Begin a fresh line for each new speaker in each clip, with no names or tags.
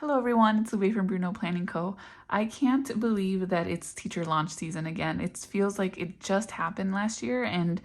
Hello everyone, it's Lupe from Bruno Planning Co. I can't believe that it's teacher launch season again. It feels like it just happened last year and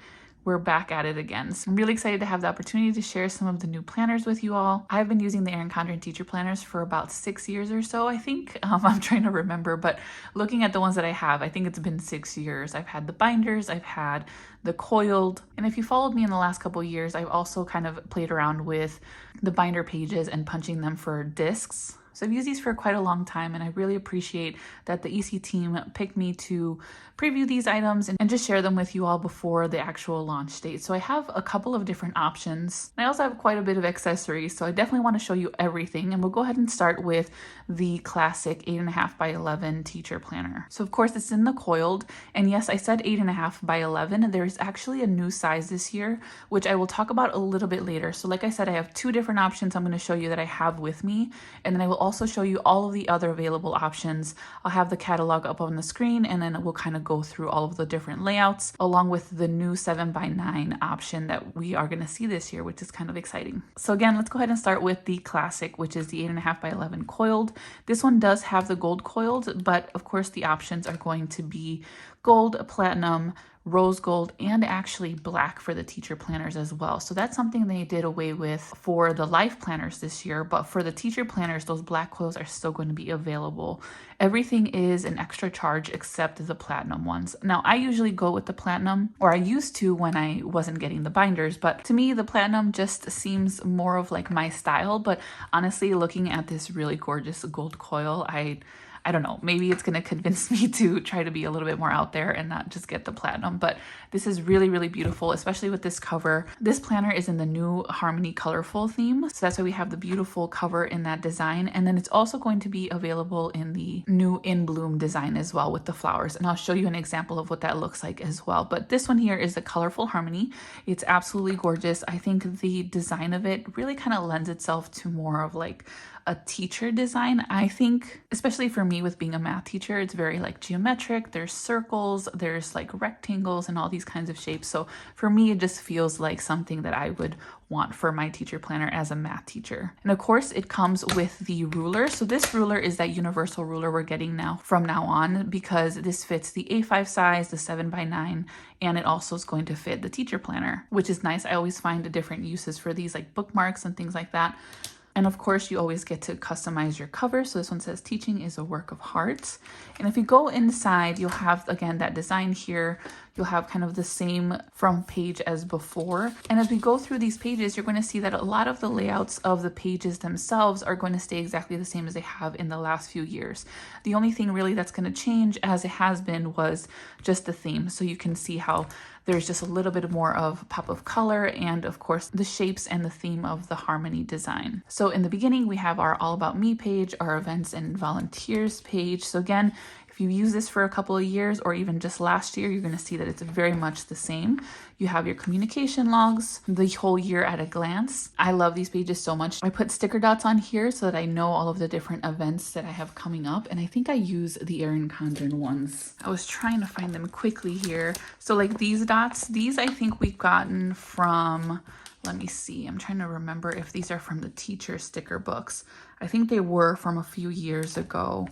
we're back at it again. So I'm really excited to have the opportunity to share some of the new planners with you all. I've been using the ERIN CONDREN teacher planners for about 6 years or so, I think. I'm trying to remember, but looking at the ones that I have, I think it's been 6 years. I've had the binders, I've had the coiled, and if you followed me in the last couple years, I've also kind of played around with the binder pages and punching them for discs. So I've used these for quite a long time, and I really appreciate that the EC team picked me to preview these items and just share them with you all before the actual launch date. So I have a couple of different options. I also have quite a bit of accessories, so I definitely want to show you everything, and we'll go ahead and start with the classic 8.5 by 11 teacher planner. So of course it's in the coiled, and yes, I said 8.5 by 11. There's actually a new size this year, which I will talk about a little bit later. So like I said, I have two different options I'm going to show you that I have with me, and then I will also show you all of the other available options. I'll have the catalog up on the screen, and then we'll kind of go through all of the different layouts along with the new 7 by 9 option that we are going to see this year, which is kind of exciting. So again, let's go ahead and start with the classic, which is the 8.5 by 11 coiled. This one does have the gold coiled, but of course the options are going to be gold, platinum, rose gold, and actually black for the teacher planners as well. So that's something they did away with for the life planners this year, but for the teacher planners, those black coils are still going to be available. Everything is an extra charge except the platinum ones. Now, I usually go with the platinum, or I used to when I wasn't getting the binders, but to me, the platinum just seems more of like my style. But honestly, looking at this really gorgeous gold coil, I don't know, maybe it's going to convince me to try to be a little bit more out there and not just get the platinum, but this is really, really beautiful, especially with this cover. This planner is in the new Harmony Colorful theme, so that's why we have the beautiful cover in that design, and then it's also going to be available in the new In Bloom design as well with the flowers, and I'll show you an example of what that looks like as well. But this one here is the Colorful Harmony. It's absolutely gorgeous. I think the design of it really kind of lends itself to more of like a teacher design. I think, especially for me with being a math teacher, it's very like geometric. There's circles, there's like rectangles and all these kinds of shapes. So for me, it just feels like something that I would want for my teacher planner as a math teacher. And of course it comes with the ruler. So this ruler is that universal ruler we're getting now from now on, because this fits the A5 size, the 7 by 9, and it also is going to fit the teacher planner, which is nice. I always find different uses for these, like bookmarks and things like that. And of course, you always get to customize your cover. So this one says, teaching is a work of heart. And if you go inside, you'll have, again, that design here. You'll have kind of the same front page as before. And as we go through these pages, you're going to see that a lot of the layouts of the pages themselves are going to stay exactly the same as they have in the last few years. The only thing really that's going to change, as it has been, was just the theme. So you can see how there's just a little bit more of pop of color, and of course the shapes and the theme of the Harmony design. So in the beginning, we have our All About Me page, our events and volunteers page. So again, if you use this for a couple of years or even just last year, you're going to see that it's very much the same. You have your communication logs, the whole year at a glance. I love these pages so much. I put sticker dots on here so that I know all of the different events that I have coming up. And I think I use the ERIN CONDREN ones. I was trying to find them quickly here. So like these dots, these I think we've gotten from, let me see, I'm trying to remember if these are from the teacher sticker books. I think they were from a few years ago.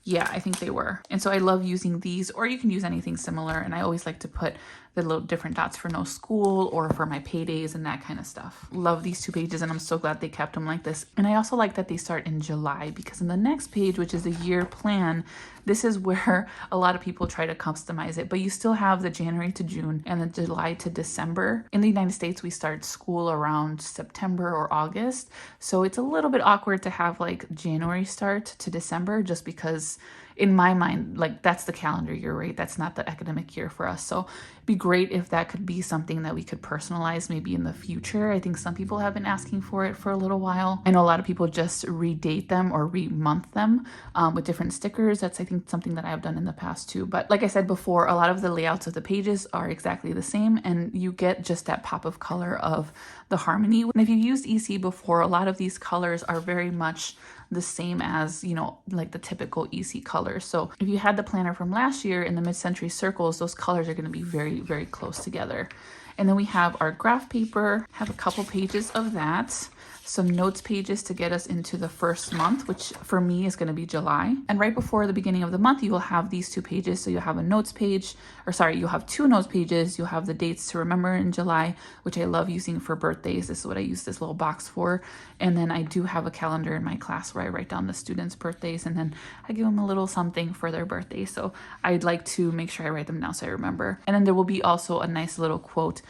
Yeah, I think they were. And so I love using these, or you can use anything similar. And I always like to put the little different dots for no school or for my paydays and that kind of stuff. Love these two pages, and I'm so glad they kept them like this. And I also like that they start in July, because in the next page, which is the year plan, this is where a lot of people try to customize it, but you still have the January to June and the July to December. In the United States, we start school around September or August. So it's a little bit awkward to have like January start to December, just because in my mind, like that's the calendar year, right? That's not the academic year for us. So it'd be great if that could be something that we could personalize maybe in the future. I think some people have been asking for it for a little while. I know a lot of people just redate them or re-month them with different stickers. That's, I think, something that I have done in the past too. But like I said before, a lot of the layouts of the pages are exactly the same, and you get just that pop of color of the Harmony. And if you've used EC before, a lot of these colors are very much the same as, you know, like the typical EC colors. So if you had the planner from last year in the mid-century circles, those colors are going to be very, very close together. And then we have our graph paper, have a couple pages of that. some notes pages to get us into the first month, which for me is going to be July. And right before the beginning of the month, you will have these 2 pages. So you'll have a notes page, or sorry, you'll have 2 notes pages. You'll have the dates to remember in July, which I love using for birthdays. This is what I use this little box for. And then I do have a calendar in my class where I write down the students' birthdays, and then I give them a little something for their birthday. So I'd like to make sure I write them down so I remember. And then there will be also a nice little quote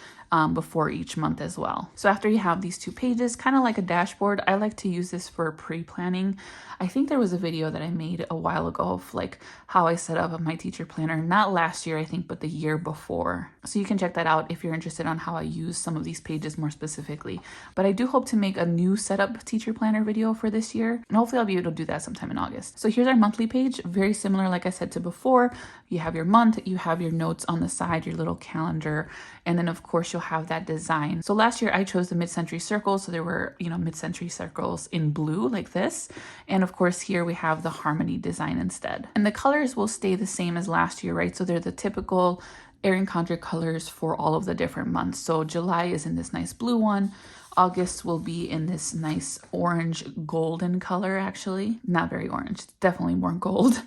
before each month as well. So after you have these 2 pages, kind of like a dashboard, I like to use this for pre-planning. I think there was a video that I made a while ago of like how I set up my teacher planner, not last year I think, but the year before. So you can check that out if you're interested on how I use some of these pages more specifically. But I do hope to make a new setup teacher planner video for this year, and hopefully I'll be able to do that sometime in August. So here's our monthly page, very similar like I said to before. You have your month, you have your notes on the side, your little calendar, and then of course you'll have that design. So last year I chose the mid-century circles, so there were, mid-century circles in blue like this. And of course here we have the harmony design instead. And the colors will stay the same as last year, right? So they're the typical ERIN CONDREN colors for all of the different months. So July is in this nice blue one. August will be in this nice orange golden color, actually. Not very orange, definitely more gold.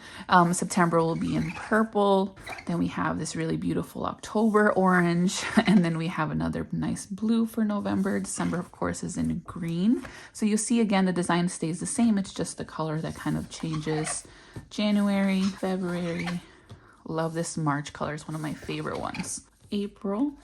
September will be in purple. Then we have this really beautiful October orange. And then we have another nice blue for November. December, of course, is in green. So you'll see again, the design stays the same. It's just the color that kind of changes. January, February. Love this March color. It's one of my favorite ones. April.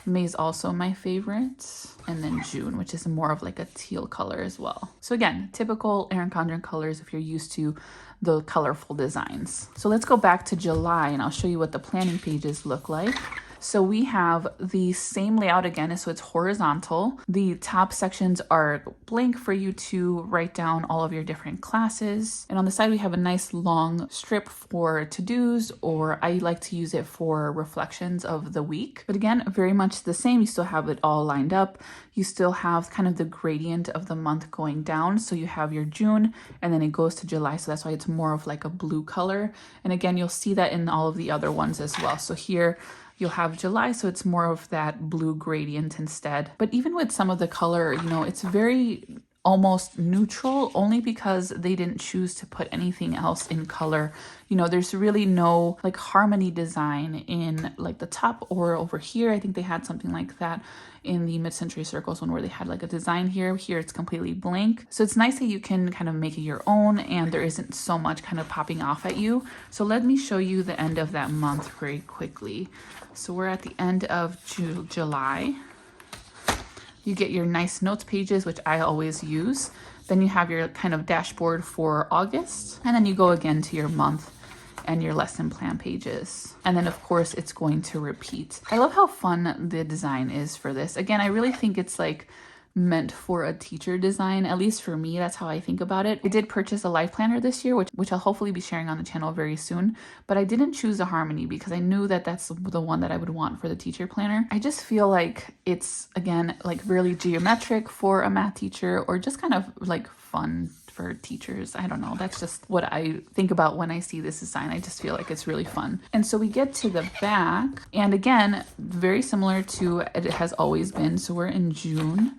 May is also my favorite. And then June, which is more of like a teal color as well. So again, typical ERIN CONDREN colors if you're used to the colorful designs. So let's go back to July and I'll show you what the planning pages look like. So we have the same layout again, so it's horizontal. The top sections are blank for you to write down all of your different classes. And on the side, we have a nice long strip for to-dos, or I like to use it for reflections of the week. But again, very much the same. You still have it all lined up. You still have kind of the gradient of the month going down. So you have your June and then it goes to July. So that's why it's more of like a blue color. And again, you'll see that in all of the other ones as well. So here, you'll have July, so it's more of that blue gradient instead. But even with some of the color, it's very almost neutral, only because they didn't choose to put anything else in color. There's really no like harmony design in like the top or over here. I think they had something like that in the mid-century circles one where they had like a design here. Here it's completely blank. So it's nice that you can kind of make it your own and there isn't so much kind of popping off at you. So let me show you the end of that month very quickly. So we're at the end of July. You get your nice notes pages, which I always use. Then you have your kind of dashboard for August. And then you go again to your month and your lesson plan pages. And then of course it's going to repeat. I love how fun the design is for this. Again, I really think it's like meant for a teacher design, at least for me, that's how I think about it. I did purchase a life planner this year, which I'll hopefully be sharing on the channel very soon, but I didn't choose a harmony because I knew that that's the one that I would want for the teacher planner. I just feel like it's, again, like really geometric for a math teacher or just kind of like fun for teachers. I don't know. That's just what I think about when I see this design. I just feel like it's really fun. And so we get to the back, and again, very similar to it has always been. So we're in June.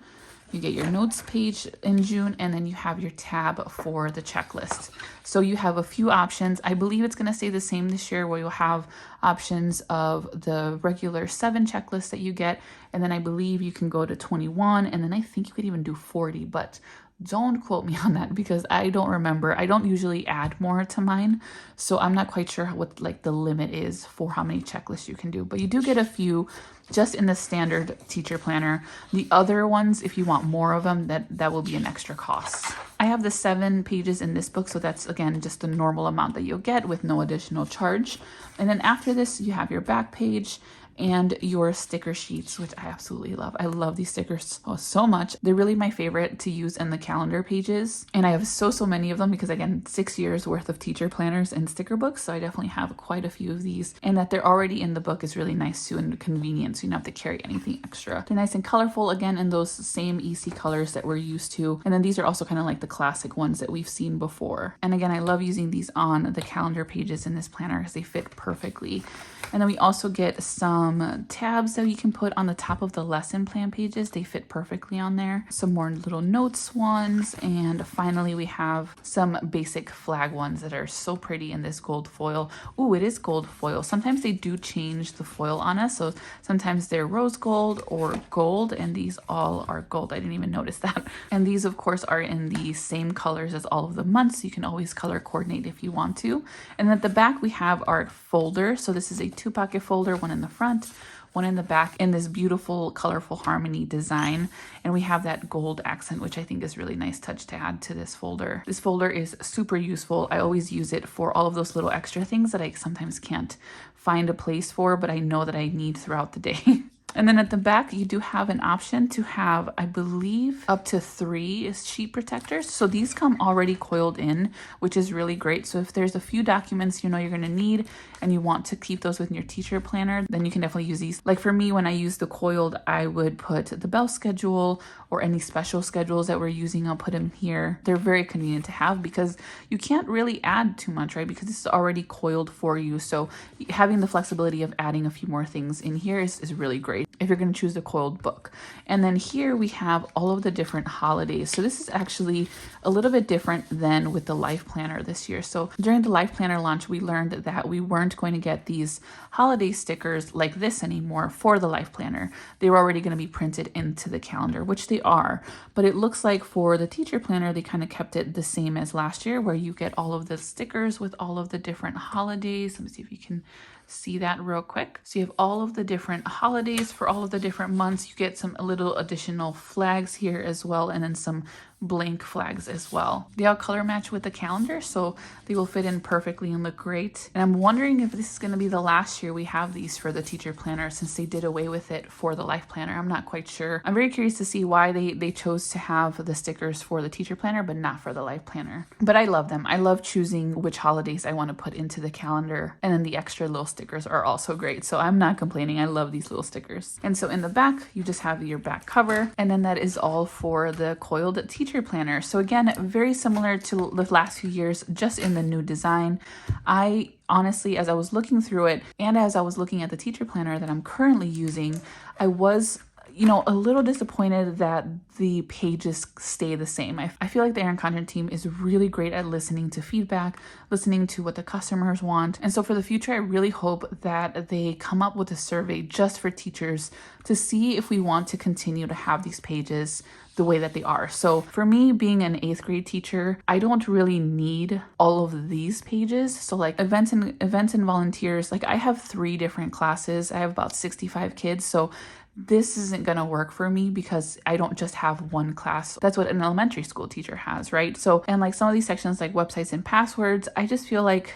You get your notes page in June, and then you have your tab for the checklist. So you have a few options. I believe it's going to stay the same this year, where you'll have options of the regular 7 checklists that you get. And then I believe you can go to 21, and then I think you could even do 40, but don't quote me on that because I don't remember. I don't usually add more to mine. So I'm not quite sure what like the limit is for how many checklists you can do, but you do get a few just in the standard teacher planner. The other ones, if you want more of them, that will be an extra cost. I have the 7 pages in this book, so that's again just the normal amount that you'll get with no additional charge. And then after this, you have your back page and your sticker sheets, which I absolutely love. I love these stickers so much. They're really my favorite to use in the calendar pages. And I have so many of them because again, 6 years worth of teacher planners and sticker books. So I definitely have quite a few of these, and that they're already in the book is really nice too and convenient. So you don't have to carry anything extra. They're nice and colorful, again, in those same EC colors that we're used to. And then these are also kind of like the classic ones that we've seen before. And again, I love using these on the calendar pages in this planner because they fit perfectly. And then we also get some some tabs that you can put on the top of the lesson plan pages. They fit perfectly on there. Some more little notes ones. And finally, we have some basic flag ones that are so pretty in this gold foil. Ooh, it is gold foil. Sometimes they do change the foil on us. So sometimes they're rose gold or gold, and these all are gold. I didn't even notice that. And these, of course, are in the same colors as all of the months. So you can always color coordinate if you want to. And at the back, we have our folder. So this is a 2-pocket folder, one in the front, one in the back, in this beautiful, colorful harmony design. And we have that gold accent, which I think is really nice touch to add to this folder. This folder is super useful. I always use it for all of those little extra things that I sometimes can't find a place for, but I know that I need throughout the day. And then at the back, you do have an option to have, I believe, up to 3 sheet protectors. So these come already coiled in, which is really great. So if there's a few documents you know you're going to need and you want to keep those within your teacher planner, then you can definitely use these. Like for me, when I use the coiled, I would put the bell schedule or any special schedules that we're using. I'll put them here. They're very convenient to have because you can't really add too much, right? Because this is already coiled for you. So having the flexibility of adding a few more things in here is really great if you're going to choose the coiled book. And then here we have all of the different holidays. So this is actually a little bit different than with the Life Planner this year. So during the Life Planner launch, we learned that we weren't going to get these holiday stickers like this anymore for the Life Planner. They were already going to be printed into the calendar, which they are. But it looks like for the Teacher Planner, they kind of kept it the same as last year, where you get all of the stickers with all of the different holidays. Let me see if you can see that real quick. So you have all of the different holidays for all of the different months. You get some little additional flags here as well, and then some blank flags as well. They all color match with the calendar, so they will fit in perfectly and look great. And I'm wondering if this is going to be the last year we have these for the Teacher Planner, since they did away with it for the Life Planner. I'm not quite sure. I'm very curious to see why they chose to have the stickers for the Teacher Planner but not for the Life Planner. But I love them. I love choosing which holidays I want to put into the calendar, and then the extra little stickers are also great. So I'm not complaining. I love these little stickers. And so in the back, you just have your back cover, and then that is all for the coiled Teacher Planner. So again, very similar to the last few years, just in the new design. I honestly, as I was looking through it and as I was looking at the Teacher Planner that I'm currently using, I was a little disappointed that the pages stay the same. I feel like the ERIN CONDREN team is really great at listening to feedback, listening to what the customers want. And so for the future, I really hope that they come up with a survey just for teachers to see if we want to continue to have these pages the way that they are. So for me, being an 8th grade teacher, I don't really need all of these pages. So like events and volunteers, like I have 3 different classes. I have about 65 kids. So this isn't going to work for me because I don't just have one class. That's what an elementary school teacher has, right? So, and like some of these sections like websites and passwords, I just feel like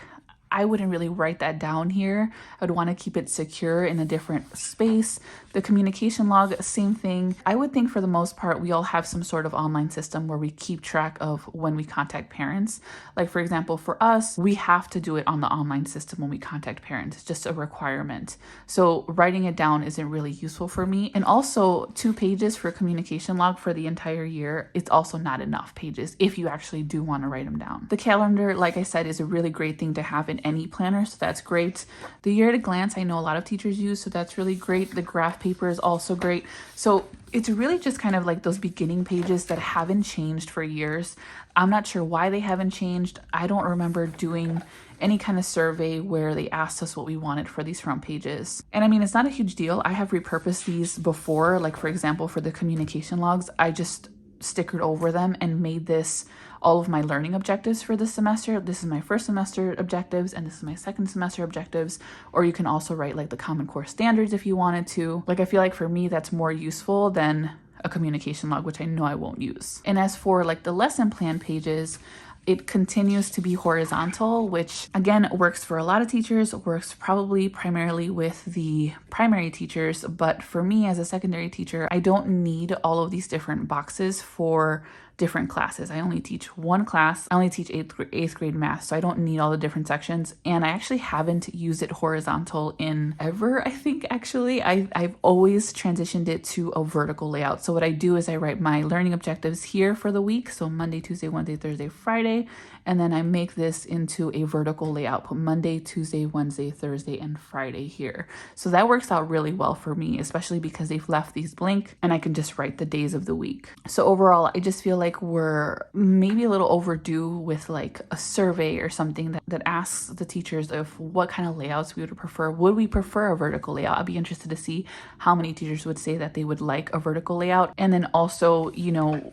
I wouldn't really write that down here. I would want to keep it secure in a different space. The communication log, same thing. I would think for the most part, we all have some sort of online system where we keep track of when we contact parents. Like for example, for us, we have to do it on the online system when we contact parents. It's just a requirement. So writing it down isn't really useful for me. And also 2 pages for communication log for the entire year, it's also not enough pages if you actually do want to write them down. The calendar, like I said, is a really great thing to have in any planner, so that's great. The year at a glance, I know a lot of teachers use, so that's really great. The graph paper is also great. So it's really just kind of like those beginning pages that haven't changed for years. I'm not sure why they haven't changed. I don't remember doing any kind of survey where they asked us what we wanted for these front pages. And I mean, it's not a huge deal. I have repurposed these before, like for example, for the communication logs, I just stickered over them and made this all of my learning objectives for this semester. This is my first semester objectives and this is my second semester objectives. Or you can also write like the Common Core standards if you wanted to. Like I feel like for me that's more useful than a communication log, which I know I won't use. And as for like the lesson plan pages, it continues to be horizontal, which again works for a lot of teachers, works probably primarily with the primary teachers. But for me as a secondary teacher, I don't need all of these different boxes for different classes. I only teach one class. I only teach eighth grade math, so I don't need all the different sections. And I actually haven't used it horizontal in ever, I think, actually. I've always transitioned it to a vertical layout. So what I do is I write my learning objectives here for the week. So Monday, Tuesday, Wednesday, Thursday, Friday. And then I make this into a vertical layout, put Monday, Tuesday, Wednesday, Thursday, and Friday here. So that works out really well for me, especially because they've left these blank and I can just write the days of the week. So overall, I just feel like we're maybe a little overdue with like a survey or something that asks the teachers of what kind of layouts we would prefer. Would we prefer a vertical layout? I'd be interested to see how many teachers would say that they would like a vertical layout. And then also, you know,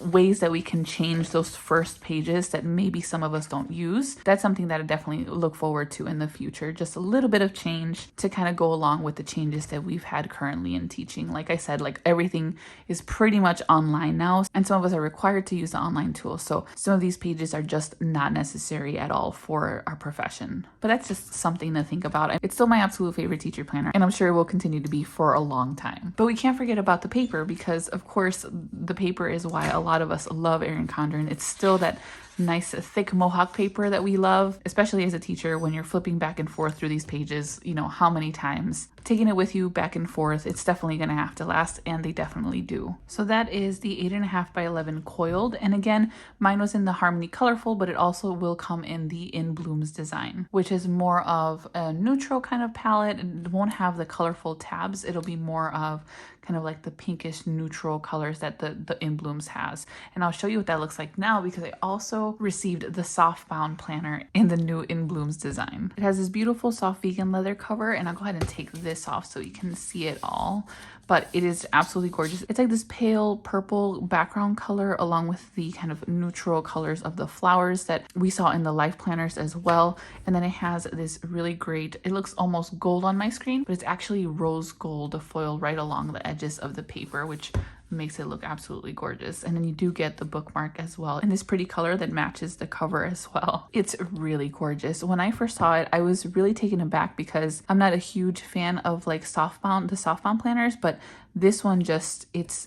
ways that we can change those first pages that maybe some of us don't use. That's something that I definitely look forward to in the future. Just a little bit of change to kind of go along with the changes that we've had currently in teaching. Like I said, like everything is pretty much online now, and some of us are required to use the online tools. So some of these pages are just not necessary at all for our profession. But that's just something to think about. It's still my absolute favorite teacher planner, and I'm sure it will continue to be for a long time. But we can't forget about the paper, because of course the paper is why a lot of us love ERIN CONDREN. It's still that nice thick Mohawk paper that we love, especially as a teacher when you're flipping back and forth through these pages, you know, how many times. Taking it with you back and forth, it's definitely going to have to last, and they definitely do. So that is the 8.5 by 11 coiled, and again, mine was in the Harmony Colorful, but it also will come in the In Blooms design, which is more of a neutral kind of palette, and it won't have the colorful tabs. It'll be more of kind of like the pinkish neutral colors that the In Blooms has. And I'll show you what that looks like now, because I also received the Softbound planner in the new In Blooms design. It has this beautiful soft vegan leather cover, and I'll go ahead and take this off so you can see it all. But it is absolutely gorgeous. It's like this pale purple background color along with the kind of neutral colors of the flowers that we saw in the life planners as well. And then it has this really great, it looks almost gold on my screen, but it's actually rose gold foil right along the edges of the paper, which makes it look absolutely gorgeous. And then you do get the bookmark as well in this pretty color that matches the cover as well. It's really gorgeous. When I first saw it, I was really taken aback because I'm not a huge fan of like the softbound planners, but this one it's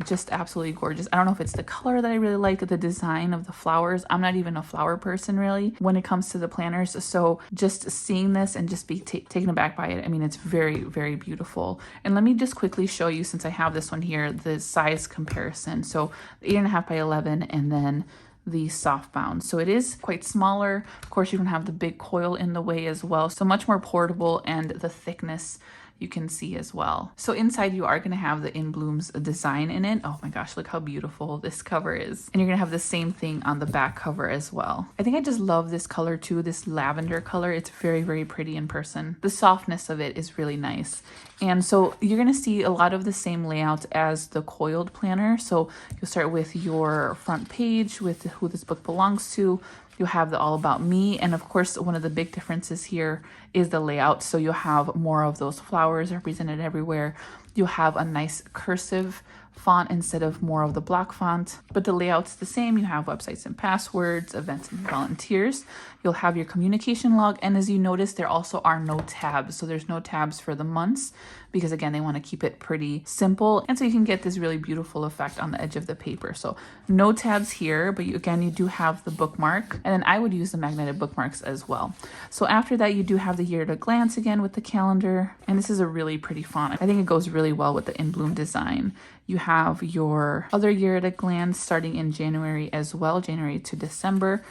just absolutely gorgeous. I don't know if it's the color that I really like, the design of the flowers. I'm not even a flower person really when it comes to the planners. So just seeing this and just be taken aback by it, I mean, it's very, very beautiful. And let me just quickly show you, since I have this one here, the size comparison. So 8.5 by 11 and then the Softbound. So it is quite smaller. Of course, you don't have the big coil in the way as well. So much more portable, and the thickness you can see as well. So inside you are going to have the In Blooms design in it. Oh my gosh, look how beautiful this cover is. And you're going to have the same thing on the back cover as well. I think I just love this color too, this lavender color. It's very, very pretty in person. The softness of it is really nice. And so you're going to see a lot of the same layout as the Coiled Planner. So you'll start with your front page with who this book belongs to. You'll have the All About Me. And of course, one of the big differences here is the layout. So you'll have more of those flowers represented everywhere. You'll have a nice cursive font instead of more of the block font, but the layout's the same. You have websites and passwords, events and volunteers. You'll have your communication log, and as you notice, there also are no tabs. So there's no tabs for the months, because again, they want to keep it pretty simple, and so you can get this really beautiful effect on the edge of the paper. So no tabs here, but you do have the bookmark, and then I would use the magnetic bookmarks as well. So after that, you do have the year at a glance again with the calendar, and this is a really pretty font. I think it goes really well with the In Bloom design. You have your other year at a glance starting in January as well, January to December,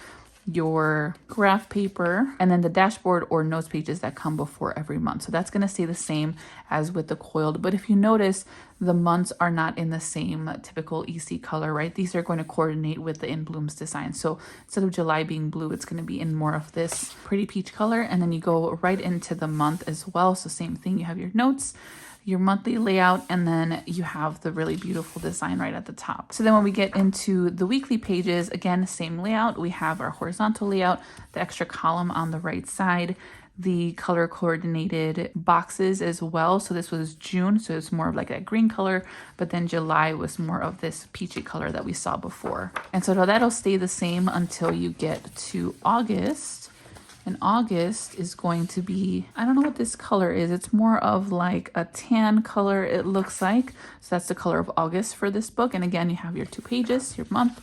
your graph paper, and then the dashboard or notes pages that come before every month. So that's going to stay the same as with the coiled. But if you notice, the months are not in the same typical EC color, right? These are going to coordinate with the In Bloom's design. So instead of July being blue, it's going to be in more of this pretty peach color. And then you go right into the month as well. So same thing, you have your notes, your monthly layout, and then you have the really beautiful design right at the top. So then when we get into the weekly pages, again, same layout. We have our horizontal layout, the extra column on the right side, the color coordinated boxes as well. So this was June, so it's more of like that green color, but then July was more of this peachy color that we saw before. And so that'll stay the same until you get to August. And August is going to be, I don't know what this color is. It's more of like a tan color, it looks like. So that's the color of August for this book. And again, you have your 2 pages, your month,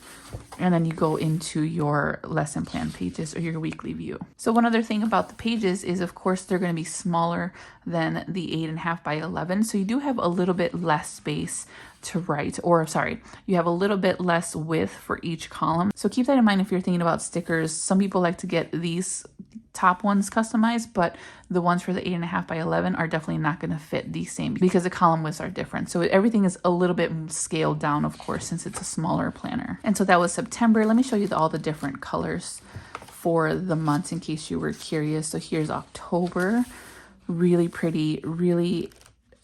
and then you go into your lesson plan pages or your weekly view. So one other thing about the pages is, of course, they're going to be smaller than the 8.5 by 11. So you do have a little bit less space to write, or sorry, you have a little bit less width for each column. So keep that in mind if you're thinking about stickers. Some people like to get these top ones customized, but the ones for the 8.5 by 11 are definitely not going to fit the same because the column widths are different. So everything is a little bit scaled down, of course, since it's a smaller planner. And so that was September. Let me show you all the different colors for the months in case you were curious. So here's October. Really pretty, really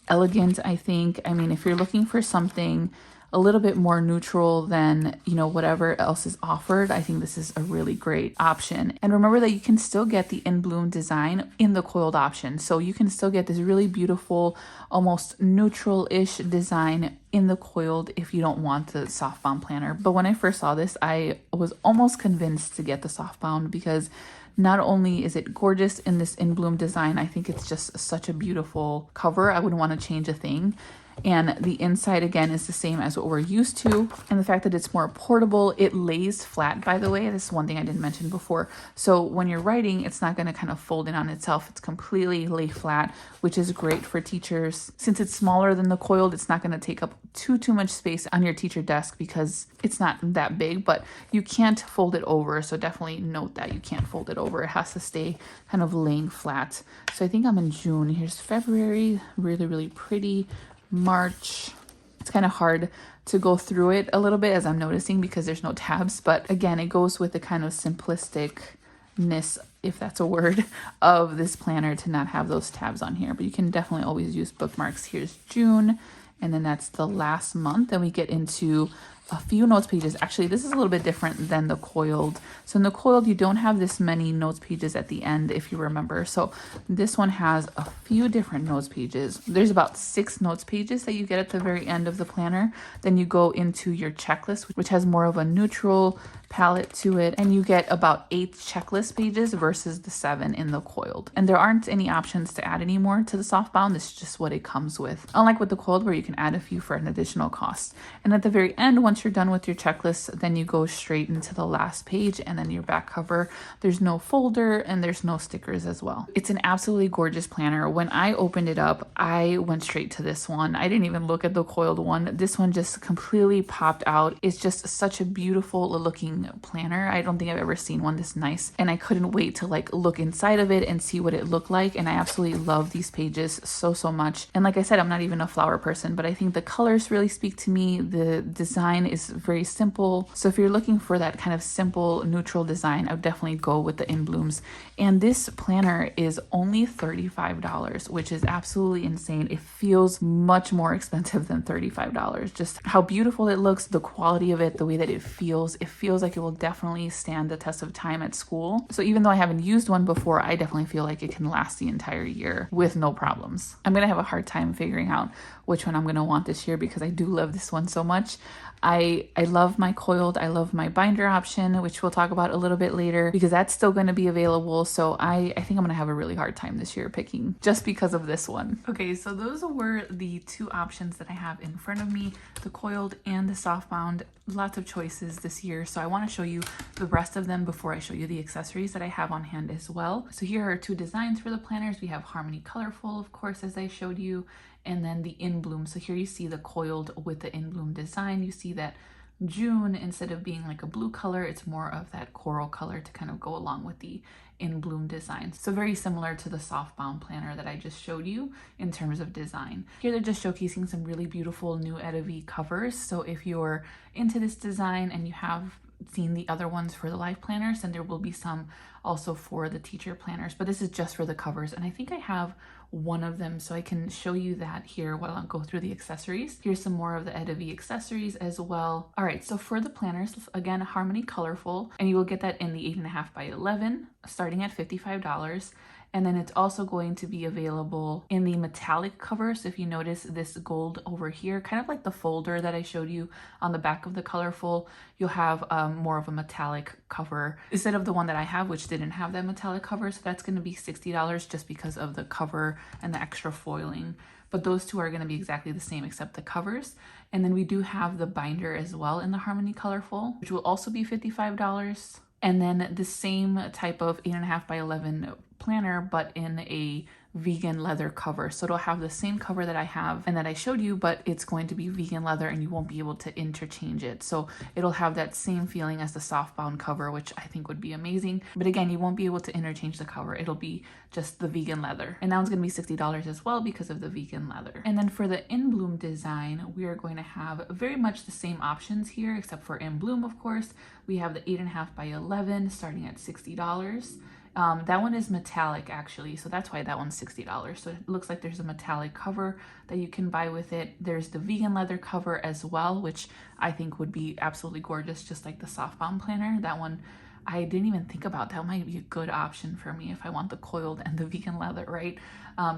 elegant, I think. I mean, if you're looking for something a little bit more neutral than, you know, whatever else is offered, I think this is a really great option. And remember that you can still get the In Bloom design in the coiled option. So you can still get this really beautiful, almost neutral-ish design in the coiled if you don't want the softbound planner. But when I first saw this, I was almost convinced to get the softbound because not only is it gorgeous in this In Bloom design, I think it's just such a beautiful cover. I wouldn't want to change a thing. And the inside, again, is the same as what we're used to. And the fact that it's more portable, it lays flat, by the way. This is one thing I didn't mention before. So when you're writing, it's not going to kind of fold in on itself. It's completely lay flat, which is great for teachers. Since it's smaller than the coiled, it's not going to take up too much space on your teacher desk because it's not that big, but you can't fold it over. So definitely note that you can't fold it over. It has to stay kind of laying flat. So I think I'm in June. Here's February, really, really pretty. March, it's kind of hard to go through it a little bit as I'm noticing because there's no tabs, but again, it goes with the kind of simplisticness, if that's a word, of this planner to not have those tabs on here, but you can definitely always use bookmarks. Here's June, and then that's the last month, and we get into a few notes pages. Actually, this is a little bit different than the coiled. So in the coiled, you don't have this many notes pages at the end, if you remember. So this one has a few different notes pages. There's about 6 notes pages that you get at the very end of the planner. Then you go into your checklist, which has more of a neutral palette to it, and you get about 8 checklist pages versus the 7 in the coiled. And there aren't any options to add anymore to the softbound. This is just what it comes with, unlike with the coiled where you can add a few for an additional cost. And at the very end, once you're done with your checklist, then you go straight into the last page and then your back cover. There's no folder and there's no stickers as well. It's an absolutely gorgeous planner. When I opened it up, I went straight to this one. I didn't even look at the coiled one. This one just completely popped out. It's just such a beautiful looking planner. I don't think I've ever seen one this nice, and I couldn't wait to like look inside of it and see what it looked like. And I absolutely love these pages so much. And like I said, I'm not even a flower person, but I think the colors really speak to me. The design is very simple. So if you're looking for that kind of simple neutral design, I would definitely go with the In Blooms. And this planner is only $35, which is absolutely insane. It feels much more expensive than $35. Just how beautiful it looks, the quality of it, the way that it feels like it will definitely stand the test of time at school. So even though I haven't used one before, I definitely feel like it can last the entire year with no problems. I'm gonna have a hard time figuring out which one I'm gonna want this year because I do love this one so much. I love my coiled, I love my binder option, which we'll talk about a little bit later because that's still going to be available. So I think I'm going to have a really hard time this year picking just because of this one. Okay, so those were the 2 options that I have in front of me, the coiled and the softbound. Lots of choices this year. So I want to show you the rest of them before I show you the accessories that I have on hand as well. So here are 2 designs for the planners. We have Harmony Colorful, of course, as I showed you, and then the In Bloom. So here you see the coiled with the In Bloom design. You see that June, instead of being like a blue color, it's more of that coral color to kind of go along with the In Bloom design. So very similar to the softbound planner that I just showed you in terms of design. Here they're just showcasing some really beautiful new Ediv covers. So if you're into this design and you have seen the other ones for the life planners, then there will be some also for the teacher planners, but this is just for the covers. And I think I have one of them, so I can show you that here while I'll go through the accessories. Here's some more of the Ediv accessories as well. All right, so for the planners, again, Harmony Colorful, and you will get that in the 8.5 by 11, starting at $55. And then it's also going to be available in the metallic cover. So if you notice this gold over here, kind of like the folder that I showed you on the back of the colorful, you'll have more of a metallic cover instead of the one that I have, which didn't have that metallic cover. So that's going to be $60 just because of the cover and the extra foiling. But those two are going to be exactly the same except the covers. And then we do have the binder as well in the Harmony Colorful, which will also be $55. And then the same type of 8.5 by 11 planner, but in a vegan leather cover. So it'll have the same cover that I have and that I showed you, but it's going to be vegan leather and you won't be able to interchange it. So it'll have that same feeling as the softbound cover, which I think would be amazing. But again, you won't be able to interchange the cover. It'll be just the vegan leather. And that one's gonna be $60 as well because of the vegan leather. And then for the In Bloom design, we are going to have very much the same options here, except for In Bloom, of course. We have the 8.5 by 11 starting at $60. That one is metallic actually, so that's why that one's $60. So it looks like there's a metallic cover that you can buy with it. There's the vegan leather cover as well, which I think would be absolutely gorgeous, just like the Softbound planner. That one I didn't even think about. That might be a good option for me if I want the coiled and the vegan leather, right?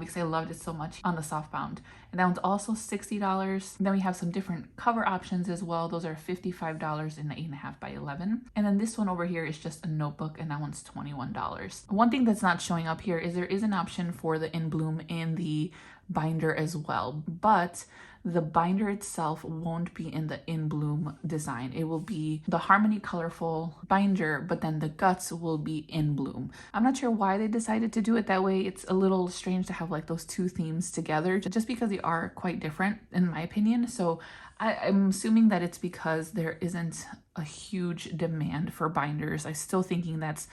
Because I loved it so much on the Softbound. And that one's also $60. Then we have some different cover options as well. Those are $55 in the 8.5 by 11. And then this one over here is just a notebook and that one's $21. One thing that's not showing up here is there is an option for the In Bloom in the binder as well, but the binder itself won't be in the In Bloom design. It will be the Harmony Colorful binder, but then the guts will be In Bloom. I'm not sure why they decided to do it that way. It's a little strange to have like those two themes together, just because they are quite different in my opinion. So I'm assuming that it's because there isn't a huge demand for binders. I'm still thinking that's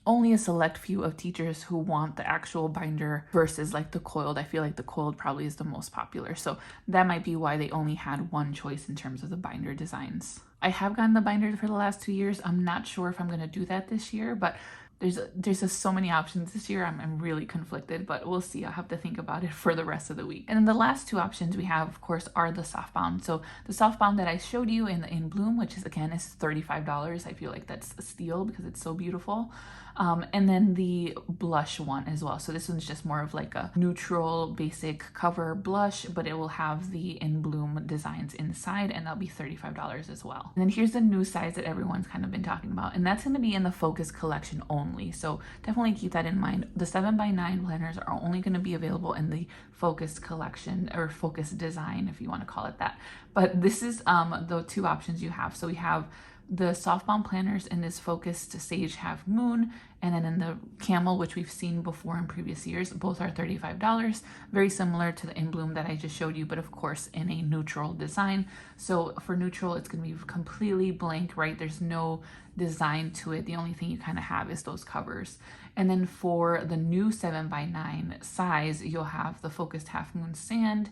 only a select few of teachers who want the actual binder versus like the coiled. I feel like the coiled probably is the most popular. So that might be why they only had one choice in terms of the binder designs. I have gotten the binder for the last 2 years. I'm not sure if I'm going to do that this year, but there's just so many options this year. I'm really conflicted, but we'll see. I'll have to think about it for the rest of the week. And then the last two options we have, of course, are the Softbound. So the Softbound that I showed you in the In Bloom, which is again is $35. I feel like that's a steal because it's so beautiful. And then the blush one as well. So this one's just more of like a neutral basic cover blush, but it will have the In Bloom designs inside and that'll be $35 as well. And then here's the new size that everyone's kind of been talking about, and that's going to be in the Focus collection only. So definitely keep that in mind. The 7x9 planners are only going to be available in the Focus collection or Focus design, if you want to call it that. But this is the two options you have. So we have the Softbound planners in this Focused Sage Half Moon, and then in the Camel, which we've seen before in previous years. Both are $35, very similar to the In Bloom that I just showed you, but of course in a neutral design. So for neutral, it's going to be completely blank, right? There's no design to it. The only thing you kind of have is those covers. And then for the new 7x9 size, you'll have the Focused Half Moon Sand,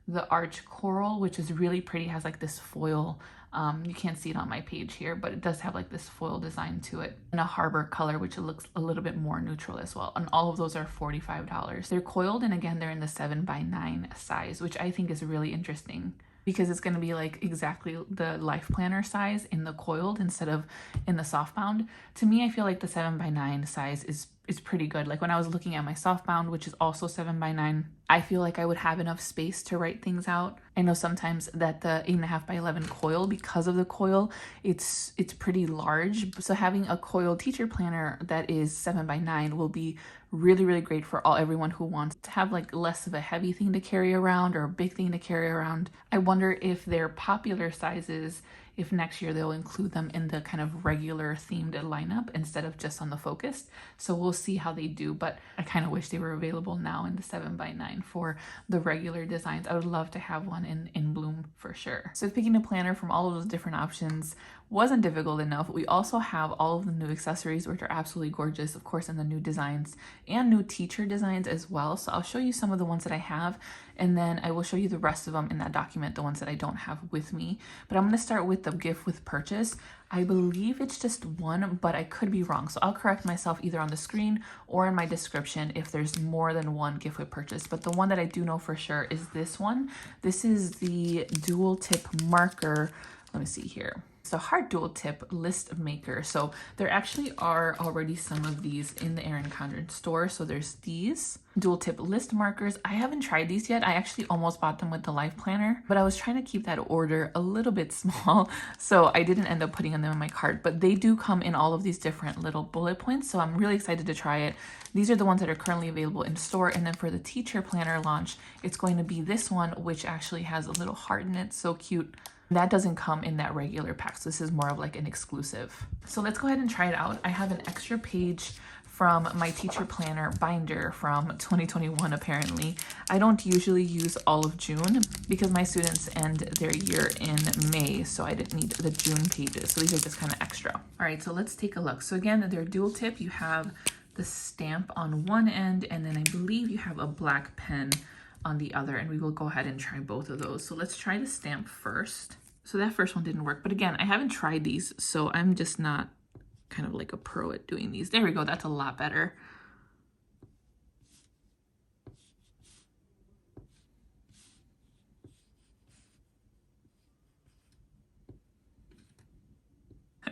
the Arch Coral, which is really pretty, has like this foil. You can't see it on my page here, but it does have like this foil design to it, and a Harbor color, which looks a little bit more neutral as well. And all of those are $45. They're coiled, and again, they're in the 7x9 size, which I think is really interesting because it's going to be like exactly the Life Planner size in the coiled instead of in the Softbound. To me, I feel like the 7x9 size is pretty good. Like when I was looking at my Softbound, which is also 7x9, I feel like I would have enough space to write things out. I know sometimes that the 8.5 by 11 coil, because of the coil, it's pretty large. So having a coiled teacher planner that is 7x9 will be really, really great for everyone who wants to have like less of a heavy thing to carry around or a big thing to carry around. I wonder if they're popular sizes, if next year they'll include them in the kind of regular themed lineup instead of just on the Focused. So we'll see how they do, but I kind of wish they were available now in the 7x9 for the regular designs. I would love to have one in Bloom for sure. So picking a planner from all of those different options wasn't difficult enough. We also have all of the new accessories, which are absolutely gorgeous, of course, in the new designs and new teacher designs as well. So I'll show you some of the ones that I have, and then I will show you the rest of them in that document, the ones that I don't have with me. But I'm going to start with the gift with purchase. I believe it's just one, but I could be wrong. So I'll correct myself either on the screen or in my description if there's more than one gift with purchase. But the one that I do know for sure is this one. This is the dual tip marker Let me see here. So heart dual tip list maker. So there actually are already some of these in the ERIN CONDREN store. So there's these dual tip list markers. I haven't tried these yet. I actually almost bought them with the life planner, but I was trying to keep that order a little bit small. So I didn't end up putting them in my cart, but they do come in all of these different little bullet points. So I'm really excited to try it. These are the ones that are currently available in store. And then for the teacher planner launch, it's going to be this one, which actually has a little heart in it. So cute. That doesn't come in that regular pack, so this is more of like an exclusive. So let's go ahead and try it out. I have an extra page from my teacher planner binder from 2021 apparently. I don't usually use all of June because my students end their year in May, so I didn't need the June pages. So these are just kind of extra. All right, so let's take a look. So again, they're dual tip. You have the stamp on one end, and then I believe you have a black pen on the other, and we will go ahead and try both of those. So let's try the stamp first. So that first one didn't work, but again, I haven't tried these, so I'm just not kind of like a pro at doing these. There we go, that's a lot better.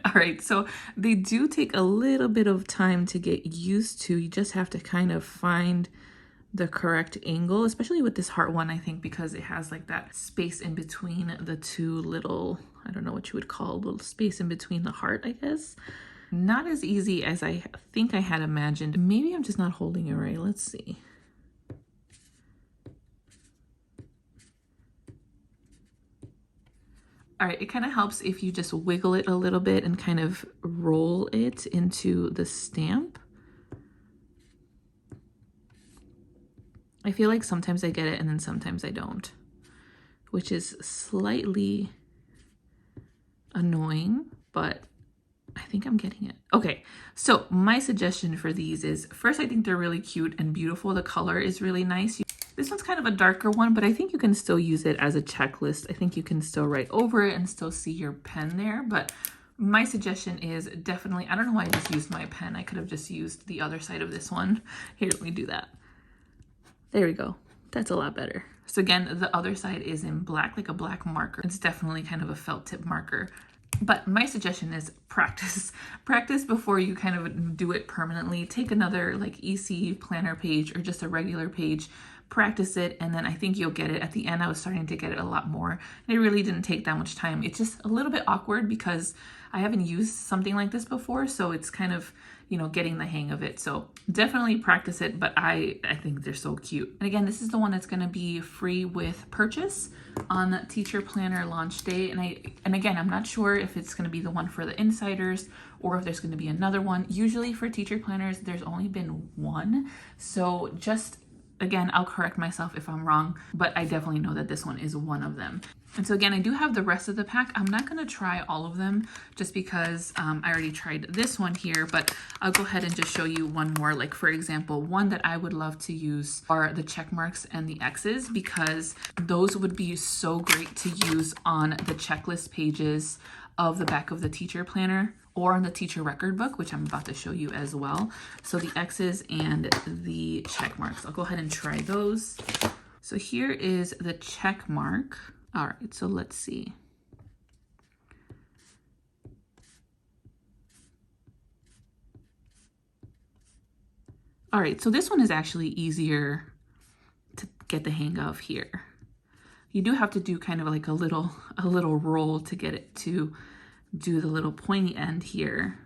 All right, so they do take a little bit of time to get used to. You just have to kind of find the correct angle, especially with this heart one, I think, because it has like that space in between the two little, I don't know what you would call a little space in between the heart, I guess. Not as easy as I think I had imagined. Maybe I'm just not holding it right. Let's see. All right, it kind of helps if you just wiggle it a little bit and kind of roll it into the stamp. I feel like sometimes I get it and then sometimes I don't, which is slightly annoying, but I think I'm getting it. Okay, so my suggestion for these is, first, I think they're really cute and beautiful. The color is really nice. This one's kind of a darker one, but I think you can still use it as a checklist. I think you can still write over it and still see your pen there, but my suggestion is definitely, I don't know why I just used my pen. I could have just used the other side of this one. Here, let me do that. There we go. That's a lot better. So again, the other side is in black, like a black marker. It's definitely kind of a felt tip marker. But my suggestion is practice. Practice before you kind of do it permanently. Take another like EC planner page or just a regular page, practice it, and then I think you'll get it. At the end, I was starting to get it a lot more. And it really didn't take that much time. It's just a little bit awkward because I haven't used something like this before, so it's kind of, you know, getting the hang of it. So definitely practice it, but I think they're so cute. And again, this is the one that's going to be free with purchase on Teacher Planner launch day. And again, I'm not sure if it's going to be the one for the insiders or if there's going to be another one. Usually for teacher planners, there's only been one. So just, again, I'll correct myself if I'm wrong, but I definitely know that this one is one of them. And so again, I do have the rest of the pack. I'm not going to try all of them just because I already tried this one here, but I'll go ahead and just show you one more. Like, for example, one that I would love to use are the check marks and the X's, because those would be so great to use on the checklist pages of the back of the teacher planner or on the teacher record book, which I'm about to show you as well. So the X's and the check marks. I'll go ahead and try those. So here is the check mark. All right, so let's see. All right, so this one is actually easier to get the hang of here. You do have to do kind of like a little roll to get it to do the little pointy end here,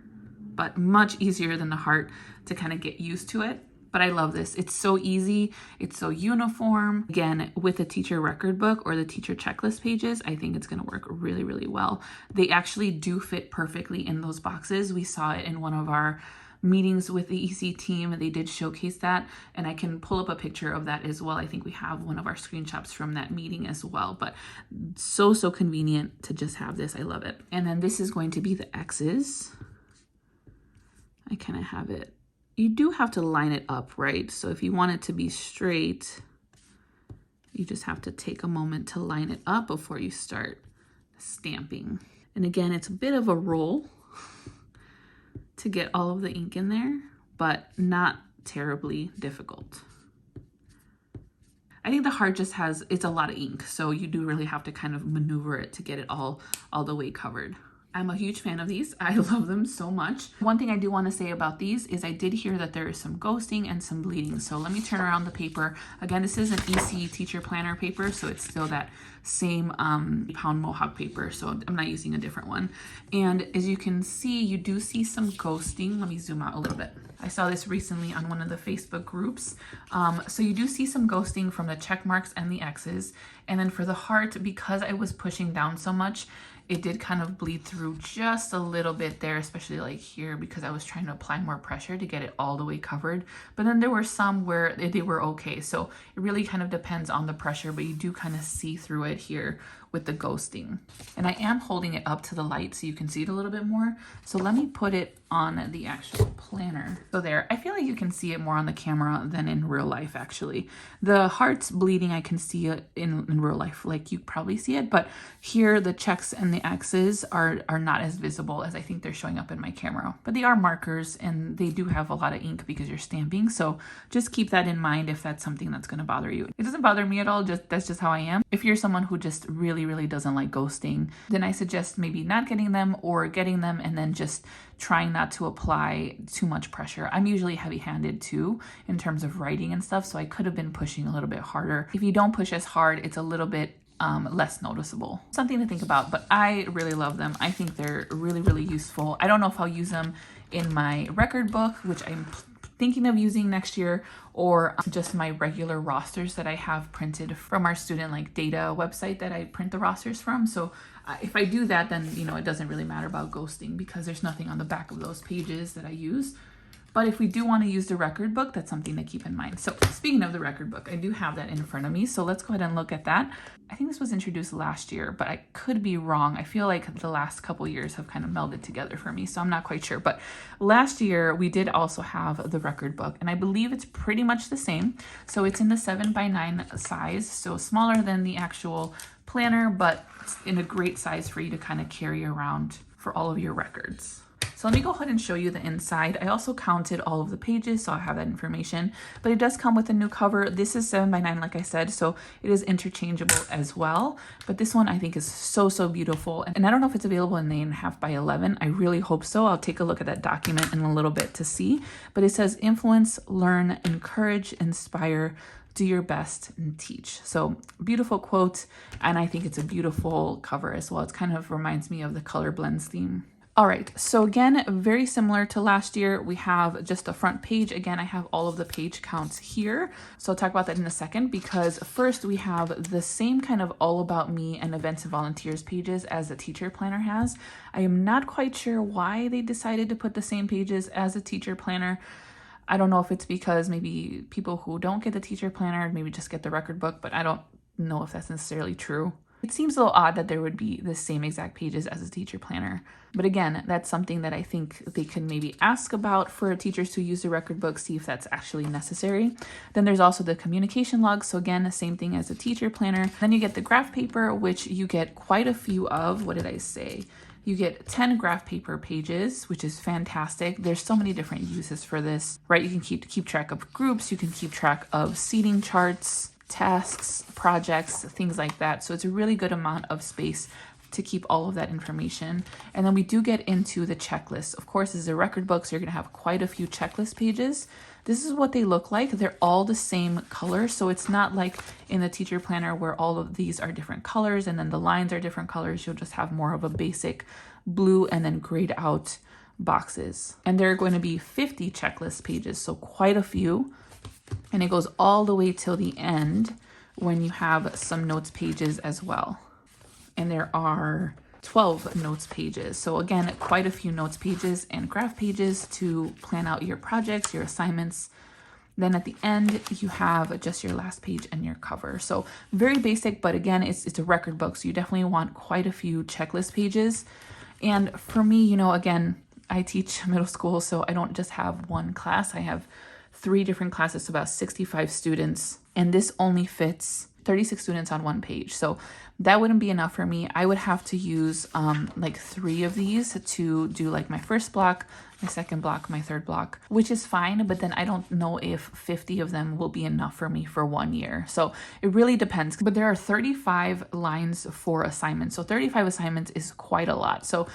but much easier than the heart to kind of get used to it. But I love this. It's so easy. It's so uniform. Again, with the teacher record book or the teacher checklist pages, I think it's going to work really, really well. They actually do fit perfectly in those boxes. We saw it in one of our meetings with the EC team. They did showcase that, and I can pull up a picture of that as well. I think we have one of our screenshots from that meeting as well, but so convenient to just have this. I love it. And then this is going to be the X's. I kind of have it. You do have to line it up, right? So if you want it to be straight, you just have to take a moment to line it up before you start stamping. And again, it's a bit of a roll to get all of the ink in there, but not terribly difficult. I think the heart just has, it's a lot of ink. So you do really have to kind of maneuver it to get it all the way covered. I'm a huge fan of these. I love them so much. One thing I do want to say about these is I did hear that there is some ghosting and some bleeding. So let me turn around the paper. Again, this is an EC teacher planner paper, so it's still that same pound Mohawk paper. So I'm not using a different one. And as you can see, you do see some ghosting. Let me zoom out a little bit. I saw this recently on one of the Facebook groups. So you do see some ghosting from the check marks and the X's. And then for the heart, because I was pushing down so much, it did kind of bleed through just a little bit there, especially like here, because I was trying to apply more pressure to get it all the way covered. But then there were some where they were okay. So it really kind of depends on the pressure, but you do kind of see through it here with the ghosting. And I am holding it up to the light so you can see it a little bit more. So let me put it on the actual planner. So there, I feel like you can see it more on the camera than in real life actually. The heart's bleeding, I can see it in real life, like you probably see it, but here the checks and the X's are not as visible as I think they're showing up in my camera. But they are markers and they do have a lot of ink because you're stamping. So just keep that in mind if that's something that's gonna bother you. It doesn't bother me at all, that's just how I am. If you're someone who just really doesn't like ghosting, then I suggest maybe not getting them or getting them and then just trying not to apply too much pressure. I'm usually heavy-handed too in terms of writing and stuff, so I could have been pushing a little bit harder. If you don't push as hard, it's a little bit less noticeable. Something to think about, but I really love them. I think they're really useful. I don't know if I'll use them in my record book, which I'm thinking of using next year, or just my regular rosters that I have printed from our student like data website that I print the rosters from. So if I do that, then it doesn't really matter about ghosting because there's nothing on the back of those pages that I use. But if we do want to use the record book, that's something to keep in mind. So speaking of the record book, I do have that in front of me. So let's go ahead and look at that. I think this was introduced last year, but I could be wrong. I feel like the last couple years have kind of melded together for me, so I'm not quite sure. But last year we did also have the record book, and I believe it's pretty much the same. So it's in the 7x9 size, so smaller than the actual planner, but in a great size for you to kind of carry around for all of your records. So let me go ahead and show you the inside. I also counted all of the pages, so I have that information, but it does come with a new cover. This is 7x9, like I said, so it is interchangeable as well. But this one I think is so beautiful. And I don't know if it's available in the 8.5x11. I really hope so. I'll take a look at that document in a little bit to see. But it says influence, learn, encourage, inspire, do your best and teach. So beautiful quote. And I think it's a beautiful cover as well. It kind of reminds me of the color blends theme. All right, so again, very similar to last year, we have just a front page. Again, I have all of the page counts here. So I'll talk about that in a second, because first we have the same kind of all about me and events and volunteers pages as the teacher planner has. I am not quite sure why they decided to put the same pages as the teacher planner. I don't know if it's because maybe people who don't get the teacher planner maybe just get the record book, but I don't know if that's necessarily true. It seems a little odd that there would be the same exact pages as a teacher planner. But again, that's something that I think they can maybe ask about for teachers who use the record book, see if that's actually necessary. Then there's also the communication log. So again, the same thing as a teacher planner. Then you get the graph paper, which you get quite a few of. What did I say? You get 10 graph paper pages, which is fantastic. There's so many different uses for this, right? You can keep track of groups. You can keep track of seating charts, tasks, projects, things like that. So it's a really good amount of space to keep all of that information. And then we do get into the checklist. Of course, this is a record book, so you're gonna have quite a few checklist pages. This is what they look like. They're all the same color. So it's not like in the teacher planner where all of these are different colors and then the lines are different colors. You'll just have more of a basic blue and then grayed out boxes. And there are going to be 50 checklist pages, so quite a few. And it goes all the way till the end when you have some notes pages as well. And there are 12 notes pages. So again, quite a few notes pages and graph pages to plan out your projects, your assignments. Then at the end, you have just your last page and your cover. So very basic, but again, it's a record book. So you definitely want quite a few checklist pages. And for me, again, I teach middle school, so I don't just have one class. I have 3 different classes, so about 65 students. And this only fits 36 students on one page. So that wouldn't be enough for me. I would have to use like 3 of these to do like my first block, my second block, my third block, which is fine. But then I don't know if 50 of them will be enough for me for 1 year. So it really depends. But there are 35 lines for assignments. So 35 assignments is quite a lot. So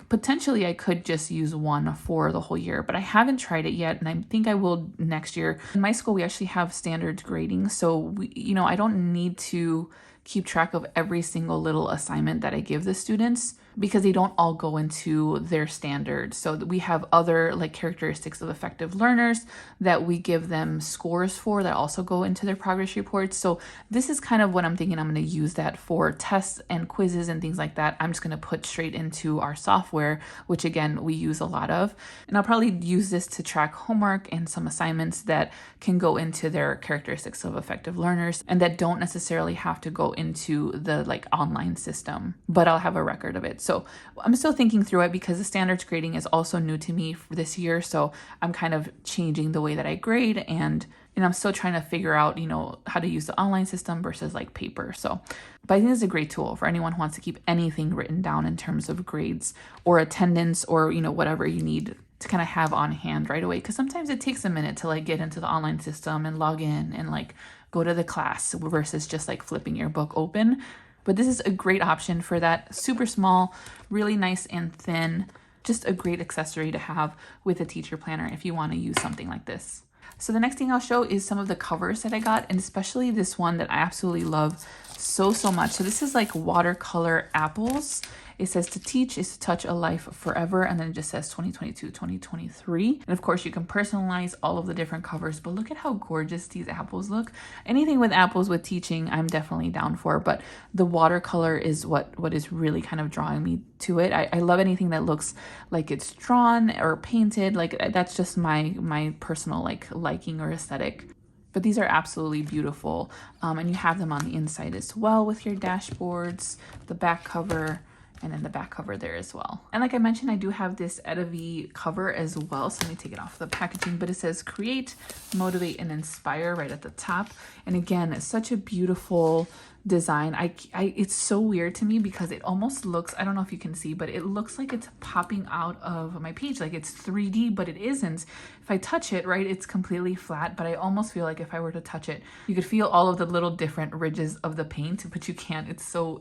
potentially I could just use 1 for the whole year, but I haven't tried it yet, and I think I will next year. In my school, we actually have standard grading, so I don't need to keep track of every single little assignment that I give the students, because they don't all go into their standards. So we have other like characteristics of effective learners that we give them scores for that also go into their progress reports. So this is kind of what I'm thinking. I'm going to use that for tests and quizzes and things like that. I'm just going to put straight into our software, which again, we use a lot of. And I'll probably use this to track homework and some assignments that can go into their characteristics of effective learners and that don't necessarily have to go into the like online system, but I'll have a record of it. So I'm still thinking through it because the standards grading is also new to me for this year. So I'm kind of changing the way that I grade, and I'm still trying to figure out, how to use the online system versus like paper. So, but I think it's a great tool for anyone who wants to keep anything written down in terms of grades or attendance or, whatever you need to kind of have on hand right away. Because sometimes it takes a minute to like get into the online system and log in and like go to the class versus just like flipping your book open. But this is a great option for that. Super small, really nice and thin. Just a great accessory to have with a teacher planner if you want to use something like this. So the next thing I'll show is some of the covers that I got, and especially this one that I absolutely love so much. So this is like watercolor apples. It says to teach is to touch a life forever, and then it just says 2022, 2023. And of course you can personalize all of the different covers, but look at how gorgeous these apples look. Anything with apples with teaching, I'm definitely down for, but the watercolor is what is really kind of drawing me to it. I love anything that looks like it's drawn or painted. Like that's just my personal liking or aesthetic. But these are absolutely beautiful. And you have them on the inside as well with your dashboards, the back cover, and then the back cover there as well. And like I mentioned, I do have this Ediv cover as well. So let me take it off the packaging, but it says create, motivate, and inspire right at the top. And again, it's such a beautiful design. It's so weird to me because it almost looks, I don't know if you can see, but it looks like it's popping out of my page. Like it's 3D, but it isn't. If I touch it, right, it's completely flat, but I almost feel like if I were to touch it, you could feel all of the little different ridges of the paint, but you can't. It's so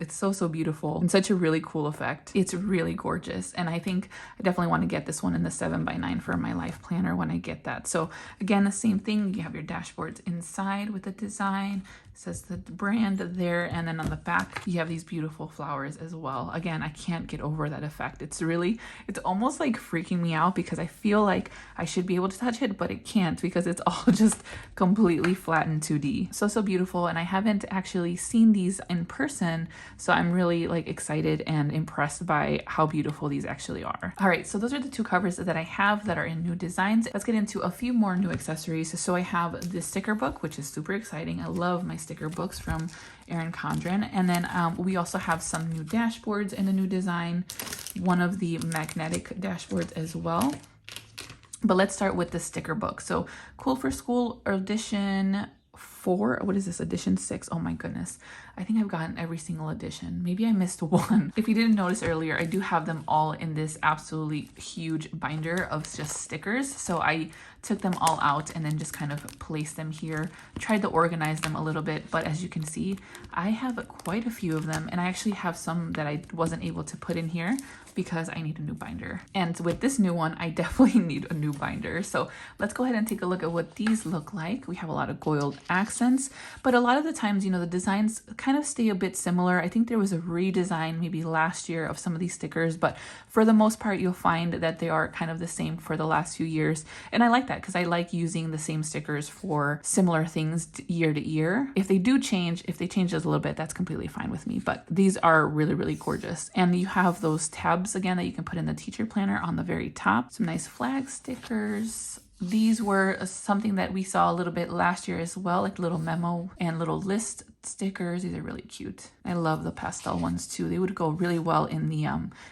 beautiful and such a really cool effect. It's really gorgeous. And I think I definitely want to get this one in the 7x9 for my life planner when I get that. So again, the same thing, you have your dashboards inside with the design. It says the brand there, and then on the back you have these beautiful flowers as well. Again, I can't get over that effect. It's almost like freaking me out because I feel like I should be able to touch it, but it can't because it's all just completely flat in 2D. So beautiful. And I haven't actually seen these in person, so I'm really excited and impressed by how beautiful these actually are. All right, so those are the 2 covers that I have that are in new designs. Let's get into a few more new accessories. So I have this sticker book, which is super exciting. I love my sticker books from ERIN CONDREN. And then we also have some new dashboards in a new design, one of the magnetic dashboards as well. But let's start with the sticker book. So Cool for School edition 4. What is this? Edition 6. Oh my goodness. I think I've gotten every single edition. Maybe I missed one. If you didn't notice earlier, I do have them all in this absolutely huge binder of just stickers. So I took them all out and then just kind of placed them here, tried to organize them a little bit. But as you can see, I have quite a few of them, and I actually have some that I wasn't able to put in here because I need a new binder. And with this new one, I definitely need a new binder. So let's go ahead and take a look at what these look like. We have a lot of goiled accents, but a lot of the times, the designs kind of stay a bit similar. I think there was a redesign maybe last year of some of these stickers, but for the most part, you'll find that they are kind of the same for the last few years. And I like that because I like using the same stickers for similar things year to year. If they change just a little bit, that's completely fine with me. But these are really, really gorgeous. And you have those tabs again that you can put in the teacher planner on the very top. Some nice flag stickers. These were something that we saw a little bit last year as well, like little memo and little list stickers. These are really cute. I love the pastel ones too. They would go really well in the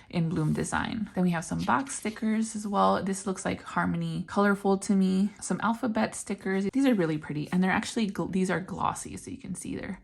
In Bloom design. Then we have some box stickers as well. This looks like Harmony Colorful to me. Some alphabet stickers. These are really pretty, and they're actually these are glossy, so you can see they're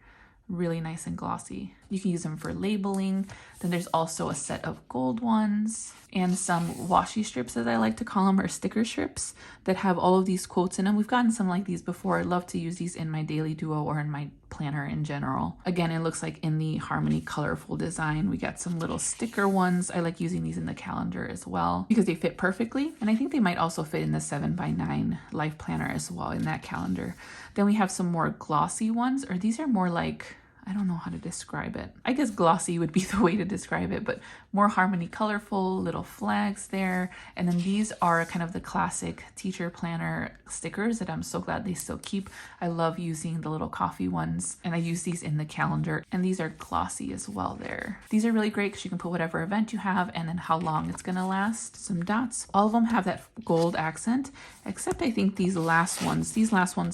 really nice and glossy. You can use them for labeling. Then there's also a set of gold ones and some washi strips, as I like to call them, or sticker strips that have all of these quotes in them. We've gotten some like these before. I love to use these in my daily duo or in my planner in general. Again, it looks like in the Harmony colorful design. We got some little sticker ones. I like using these in the calendar as well because they fit perfectly. And I think they might also fit in the 7x9 life planner as well in that calendar. Then we have some more glossy ones, or these are more like, I don't know how to describe it. I guess glossy would be the way to describe it, but more Harmony colorful, little flags there. And then these are kind of the classic teacher planner stickers that I'm so glad they still keep. I love using the little coffee ones, and I use these in the calendar, and these are glossy as well there. These are really great because you can put whatever event you have and then how long it's gonna last. Some dots. All of them have that gold accent, except I think these last ones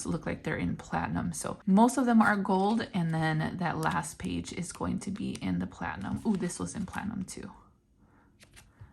look like they're in platinum. So most of them are gold, and then that last page is going to be in the platinum. Ooh, this was in platinum too.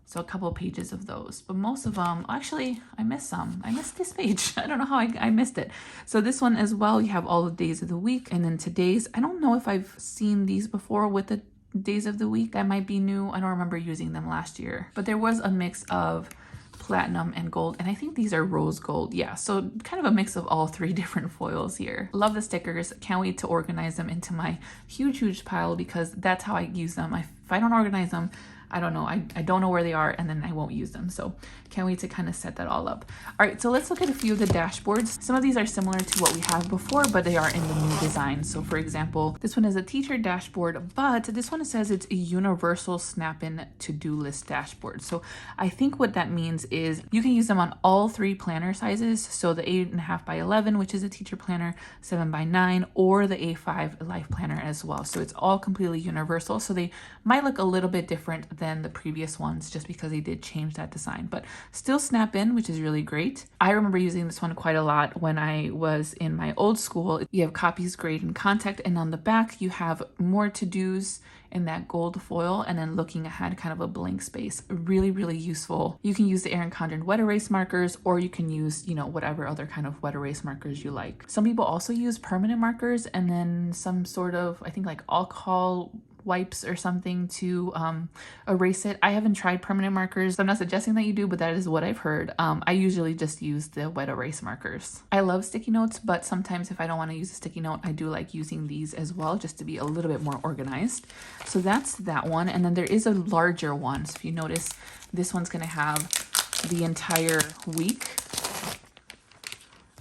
So a couple of pages of those, but most of them, actually, I missed some. I missed this page. I don't know how I missed it. So this one as well, you have all the days of the week, and then today's. I don't know if I've seen these before with the days of the week. That might be new. I don't remember using them last year, but there was a mix of platinum and gold, and I think these are rose gold. Yeah, so kind of a mix of all three different foils here. Love the stickers. Can't wait to organize them into my huge pile because that's how I use them. If I don't organize them, I don't know. I don't know where they are, and then I won't use them. So can't wait to kind of set that all up. All right, so let's look at a few of the dashboards. Some of these are similar to what we have before, but they are in the new design. So for example, this one is a teacher dashboard, but this one says it's a universal snap-in to-do list dashboard. So I think what that means is you can use them on all three planner sizes. So the 8.5 by 11, which is a teacher planner, 7x9, or the A5 life planner as well. So it's all completely universal. So they might look a little bit different than the previous ones just because they did change that design, but still snap in, which is really great. I remember using this one quite a lot when I was in my old school. You have copies, grade, and contact, and on the back you have more to-dos in that gold foil, and then looking ahead, kind of a blank space. Really useful. You can use the ERIN CONDREN wet erase markers, or you can use, whatever other kind of wet erase markers you like. Some people also use permanent markers, and then some sort of, I think like alcohol wipes or something to erase it. I haven't tried permanent markers. I'm not suggesting that you do, but that is what I've heard. I usually just use the wet erase markers. I love sticky notes, but sometimes if I don't want to use a sticky note, I do like using these as well, just to be a little bit more organized. So that's that one. And then there is a larger one. So if you notice, this one's going to have the entire week.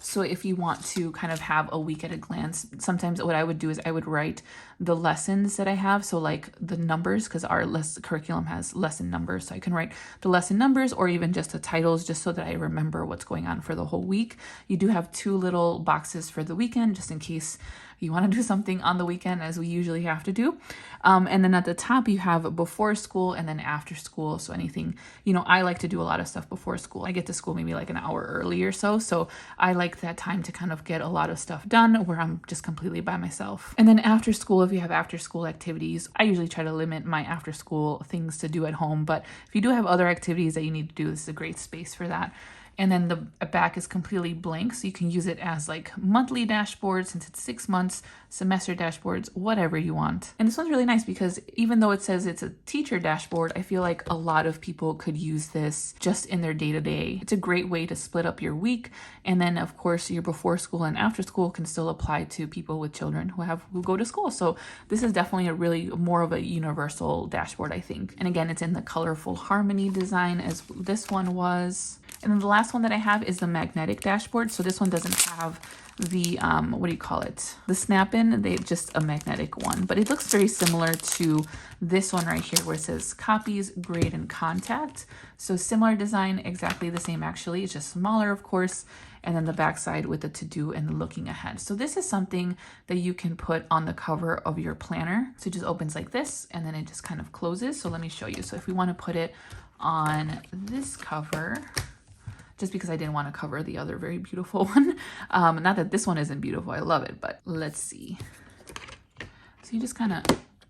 So if you want to kind of have a week at a glance, sometimes what I would do is I would write the lessons that I have. So like the numbers, because our curriculum has lesson numbers. So I can write the lesson numbers or even just the titles, just so that I remember what's going on for the whole week. You do have two little boxes for the weekend, just in case you want to do something on the weekend, as we usually have to do. And then at the top you have before school and then after school. So anything, I like to do a lot of stuff before school. I get to school maybe like an hour early or so. So I like that time to kind of get a lot of stuff done where I'm just completely by myself. And then after school, if you have after school activities, I usually try to limit my after school things to do at home. But if you do have other activities that you need to do, this is a great space for that. And then the back is completely blank, so you can use it as like monthly dashboards, since it's 6 months, semester dashboards, whatever you want. And this one's really nice because even though it says it's a teacher dashboard, I feel like a lot of people could use this just in their day-to-day. It's a great way to split up your week. And then of course your before school and after school can still apply to people with children who go to school. So this is definitely a really more of a universal dashboard, I think. And again, it's in the colorful Harmony design as this one was. And then the last one that I have is the magnetic dashboard. So this one doesn't have the, the snap-in, they just a magnetic one, but it looks very similar to this one right here where it says copies, grade, and contact. So similar design, exactly the same actually, it's just smaller of course. And then the backside with the to-do and the looking ahead. So this is something that you can put on the cover of your planner. So it just opens like this and then it just kind of closes. So let me show you. So if we want to put it on this cover, just because I didn't want to cover the other very beautiful one. Not that this one isn't beautiful, I love it, but let's see. So you just kind of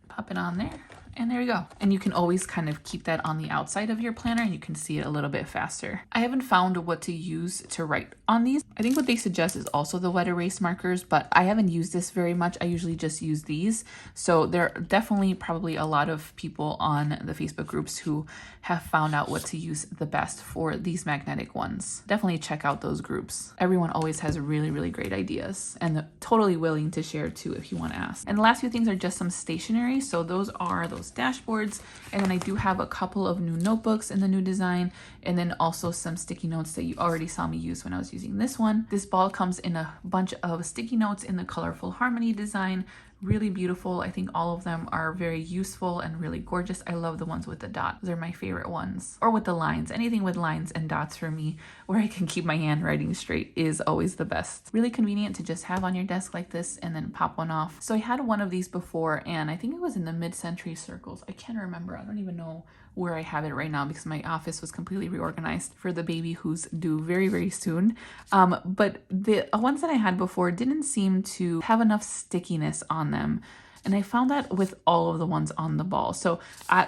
pop it on there and there you go. And you can always kind of keep that on the outside of your planner and you can see it a little bit faster. I haven't found what to use to write on these. I think what they suggest is also the wet erase markers, but I haven't used this very much. I usually just use these. So there are definitely probably a lot of people on the Facebook groups who have found out what to use the best for these magnetic ones. Definitely check out those groups. Everyone always has really, really great ideas and they're totally willing to share too if you want to ask. And the last few things are just some stationery. So those are those dashboards. And then I do have a couple of new notebooks in the new design, and then also some sticky notes that you already saw me use when I was using this one. This ball comes in a bunch of sticky notes in the Colorful Harmony design. Really beautiful. I think all of them are very useful and really gorgeous. I love the ones with the dots. They're my favorite ones. Or with the lines. Anything with lines and dots for me where I can keep my handwriting straight is always the best. Really convenient to just have on your desk like this and then pop one off. So I had one of these before, and I think it was in the mid-century circles. I can't remember. I don't even know where I have it right now because my office was completely reorganized for the baby who's due very, very soon. But the ones that I had before didn't seem to have enough stickiness on them. And I found that with all of the ones on the ball. So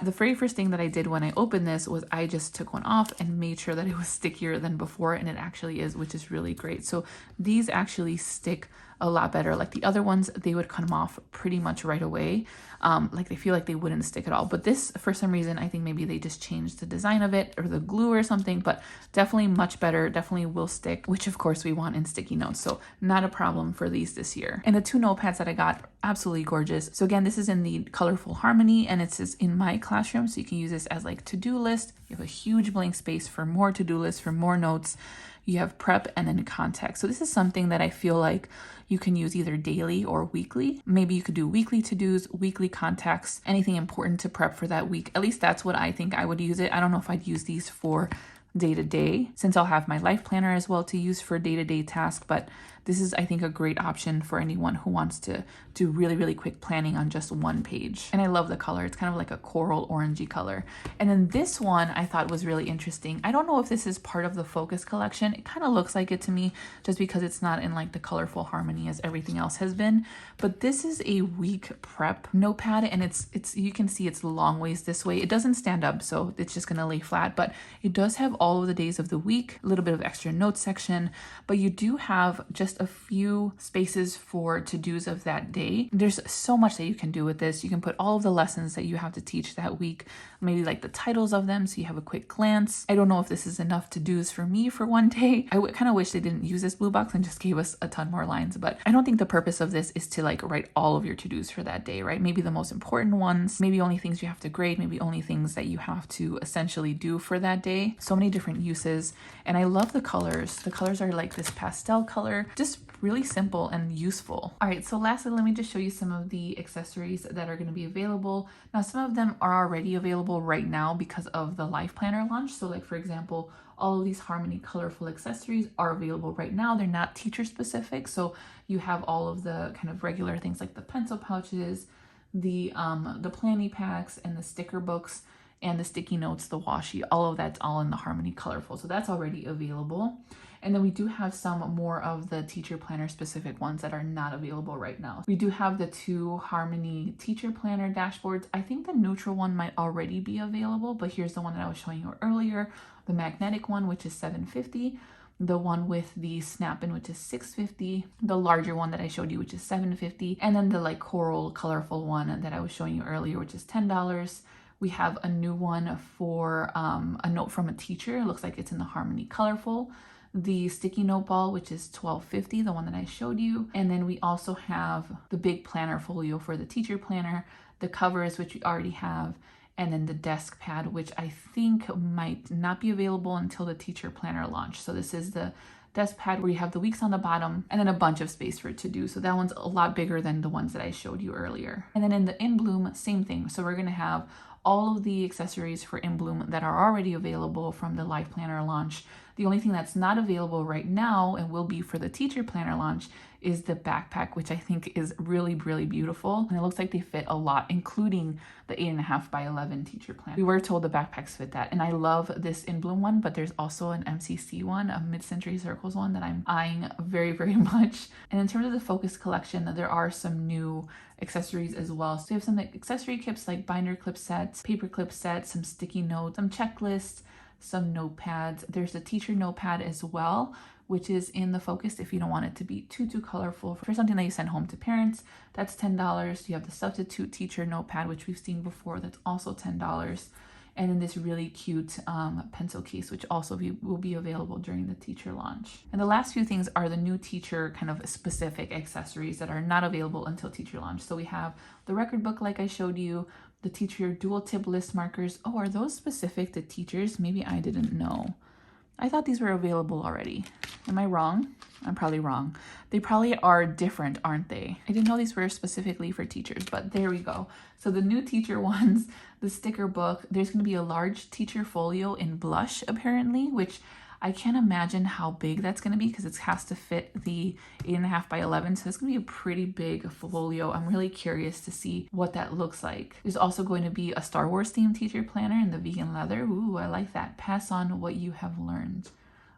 the very first thing that I did when I opened this was I just took one off and made sure that it was stickier than before, and it actually is, which is really great. So these actually stick a lot better. Like the other ones, they would come off pretty much right away. Like they feel like they wouldn't stick at all. But this, for some reason, I think maybe they just changed the design of it or the glue or something, but definitely much better, definitely will stick, which of course we want in sticky notes. So not a problem for these this year. And the two notepads that I got, absolutely gorgeous. So again, this is in the Colorful Harmony, and it's in my classroom. So you can use this as like to-do list. You have a huge blank space for more to-do lists, for more notes. You have prep and then context. So this is something that I feel like you can use either daily or weekly. Maybe you could do weekly to-dos, weekly contacts, anything important to prep for that week. At least that's what I think I would use it. I don't know if I'd use these for day-to-day, since I'll have my life planner as well to use for day-to-day tasks, but this is, I think, a great option for anyone who wants to do really, really quick planning on just one page. And I love the color. It's kind of like a coral orangey color. And then this one I thought was really interesting. I don't know if this is part of the Focus collection. It kind of looks like it to me just because it's not in like the Colorful Harmony as everything else has been. But this is a week prep notepad, and it's you can see it's long ways this way. It doesn't stand up, so it's just gonna lay flat, but it does have all of the days of the week, a little bit of extra notes section, but you do have just a few spaces for to-dos of that day. There's so much that you can do with this. You can put all of the lessons that you have to teach that week, maybe like the titles of them so you have a quick glance. I don't know if this is enough to-dos for me for one day. I kind of wish they didn't use this blue box and just gave us a ton more lines, but I don't think the purpose of this is to like write all of your to-dos for that day, right? Maybe the most important ones, maybe only things you have to grade, maybe only things that you have to essentially do for that day. So many different uses. And I love the colors. The colors are like this pastel color, just really simple and useful. All right, so lastly, let me just show you some of the accessories that are going to be available. Now, some of them are already available right now because of the Life Planner launch. So like, for example, all of these Harmony colorful accessories are available right now. They're not teacher specific. So you have all of the kind of regular things like the pencil pouches, the planny packs and the sticker books and the sticky notes, the washi, all of that's all in the Harmony colorful. So that's already available. And then we do have some more of the teacher planner specific ones that are not available right now. We do have the two Harmony teacher planner dashboards. I think the neutral one might already be available, but here's the one that I was showing you earlier, the magnetic one, which is $750. The one with the snap-in, which is $650, the larger one that I showed you, which is $750, and then the like coral colorful one that I was showing you earlier, which is $10. We have a new one for a note from a teacher. It looks like it's in the Harmony colorful. The sticky note ball, which is $12.50, the one that I showed you. And then we also have the big planner folio for the teacher planner, the covers, which we already have, and then the desk pad, which I think might not be available until the teacher planner launch. So this is the desk pad where you have the weeks on the bottom and then a bunch of space for it to do. So that one's a lot bigger than the ones that I showed you earlier. And then in the In Bloom, same thing. So we're gonna have all of the accessories for In Bloom that are already available from the Life Planner launch. The only thing that's not available right now and will be for the teacher planner launch is the backpack, which I think is really, really beautiful. And it looks like they fit a lot, including the 8.5 by 11 teacher planner. We were told the backpacks fit that. And I love this In Bloom one, but there's also an MCC one, a Mid-Century Circles one that I'm eyeing very, very much. And in terms of the Focus collection, there are some new accessories as well. So we have some accessory kits like binder clip sets, paper clip sets, some sticky notes, some checklists, some notepads. There's a teacher notepad as well, which is in the focus if you don't want it to be too colorful. For something that you send home to parents, that's $10. You have the substitute teacher notepad, which we've seen before, that's also $10. And then this really cute pencil case, which also will be available during the teacher launch. And the last few things are the new teacher kind of specific accessories that are not available until teacher launch. So we have the record book, like I showed you, the teacher dual tip list markers. Oh, are those specific to teachers? Maybe I didn't know. I thought these were available already. Am I wrong? I'm probably wrong. They probably are different, aren't they? I didn't know these were specifically for teachers, but there we go. So the new teacher ones, the sticker book, there's going to be a large teacher folio in blush apparently, which I can't imagine how big that's going to be because it has to fit the 8.5 by 11. So it's going to be a pretty big folio. I'm really curious to see what that looks like. There's also going to be a Star Wars themed teacher planner in the vegan leather. Ooh, I like that. Pass on what you have learned,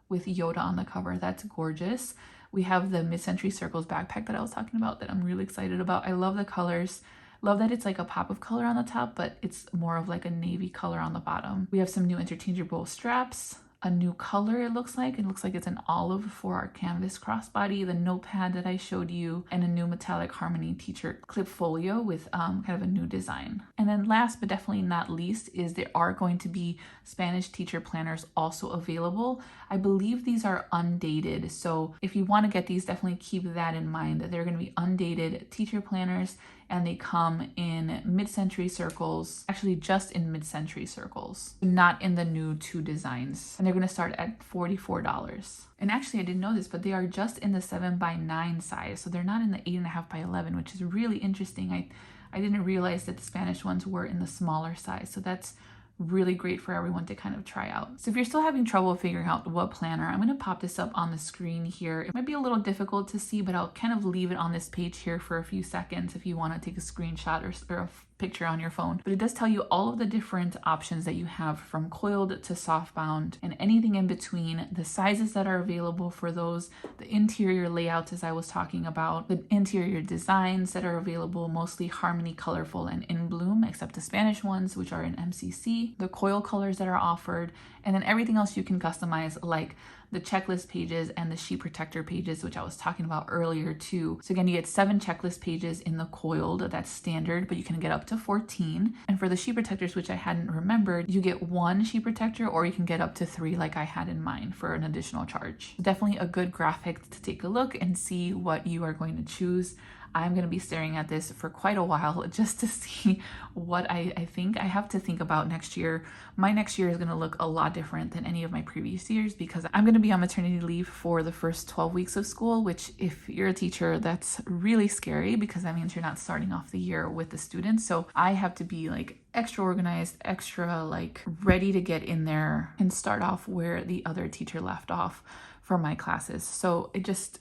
with Yoda on the cover. That's gorgeous. We have the Mid-Century Circles backpack that I was talking about that I'm really excited about. I love the colors. Love that it's like a pop of color on the top, but it's more of like a navy color on the bottom. We have some new interchangeable straps, a new color it looks like. It looks like it's an olive for our canvas crossbody, the notepad that I showed you, and a new metallic harmony teacher clip folio with kind of a new design. And then last but definitely not least is there are going to be Spanish teacher planners also available. I believe these are undated. So if you want to get these, definitely keep that in mind, that they're going to be undated teacher planners, and they come in mid-century circles, actually just in mid-century circles, not in the new 2 designs. And they're going to start at $44. And actually I didn't know this, but they are just in the 7 by 9 size. So they're not in the 8.5 by 11, which is really interesting. I didn't realize that the Spanish ones were in the smaller size. So that's really great for everyone to kind of try out. So if you're still having trouble figuring out what planner, I'm going to pop this up on the screen here. It might be a little difficult to see, but I'll kind of leave it on this page here for a few seconds if you want to take a screenshot or a picture on your phone. But it does tell you all of the different options that you have, from coiled to softbound and anything in between, the sizes that are available for those, the interior layouts as I was talking about, the interior designs that are available, mostly harmony, colorful, and in bloom, except the Spanish ones, which are in MCC, the coil colors that are offered, and then everything else you can customize, like the checklist pages and the sheet protector pages, which I was talking about earlier too. So again, you get 7 checklist pages in the coiled, that's standard, but you can get up to 14. And for the sheet protectors, which I hadn't remembered, you get 1 sheet protector, or you can get up to 3 like I had in mind for an additional charge. Definitely a good graphic to take a look and see what you are going to choose. I'm going to be staring at this for quite a while just to see what I think. I have to think about next year. My next year is going to look a lot different than any of my previous years because I'm going to be on maternity leave for the first 12 weeks of school, which if you're a teacher, that's really scary because that means you're not starting off the year with the students. So I have to be like extra organized, extra like ready to get in there and start off where the other teacher left off for my classes. So it's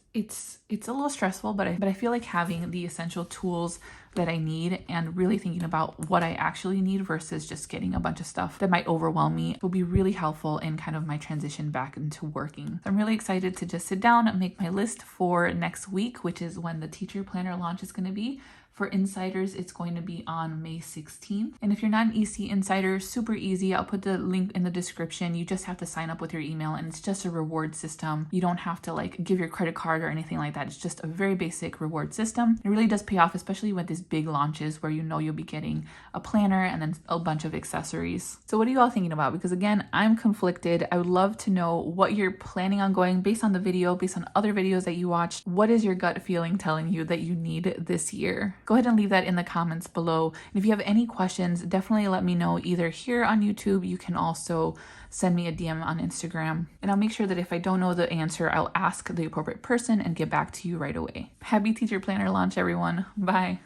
a little stressful, but I feel like having the essential tools that I need and really thinking about what I actually need versus just getting a bunch of stuff that might overwhelm me will be really helpful in kind of my transition back into working. I'm really excited to just sit down and make my list for next week, which is when the teacher planner launch is going to be. For insiders, it's going to be on May 16th. And if you're not an EC insider, super easy. I'll put the link in the description. You just have to sign up with your email and it's just a reward system. You don't have to like give your credit card or anything like that. It's just a very basic reward system. It really does pay off, especially with these big launches where you know you'll be getting a planner and then a bunch of accessories. So what are you all thinking about? Because again, I'm conflicted. I would love to know what you're planning on going based on the video, based on other videos that you watched. What is your gut feeling telling you that you need this year? Go ahead and leave that in the comments below. And if you have any questions, definitely let me know either here on YouTube. You can also send me a DM on Instagram. And I'll make sure that if I don't know the answer, I'll ask the appropriate person and get back to you right away. Happy teacher planner launch, everyone. Bye.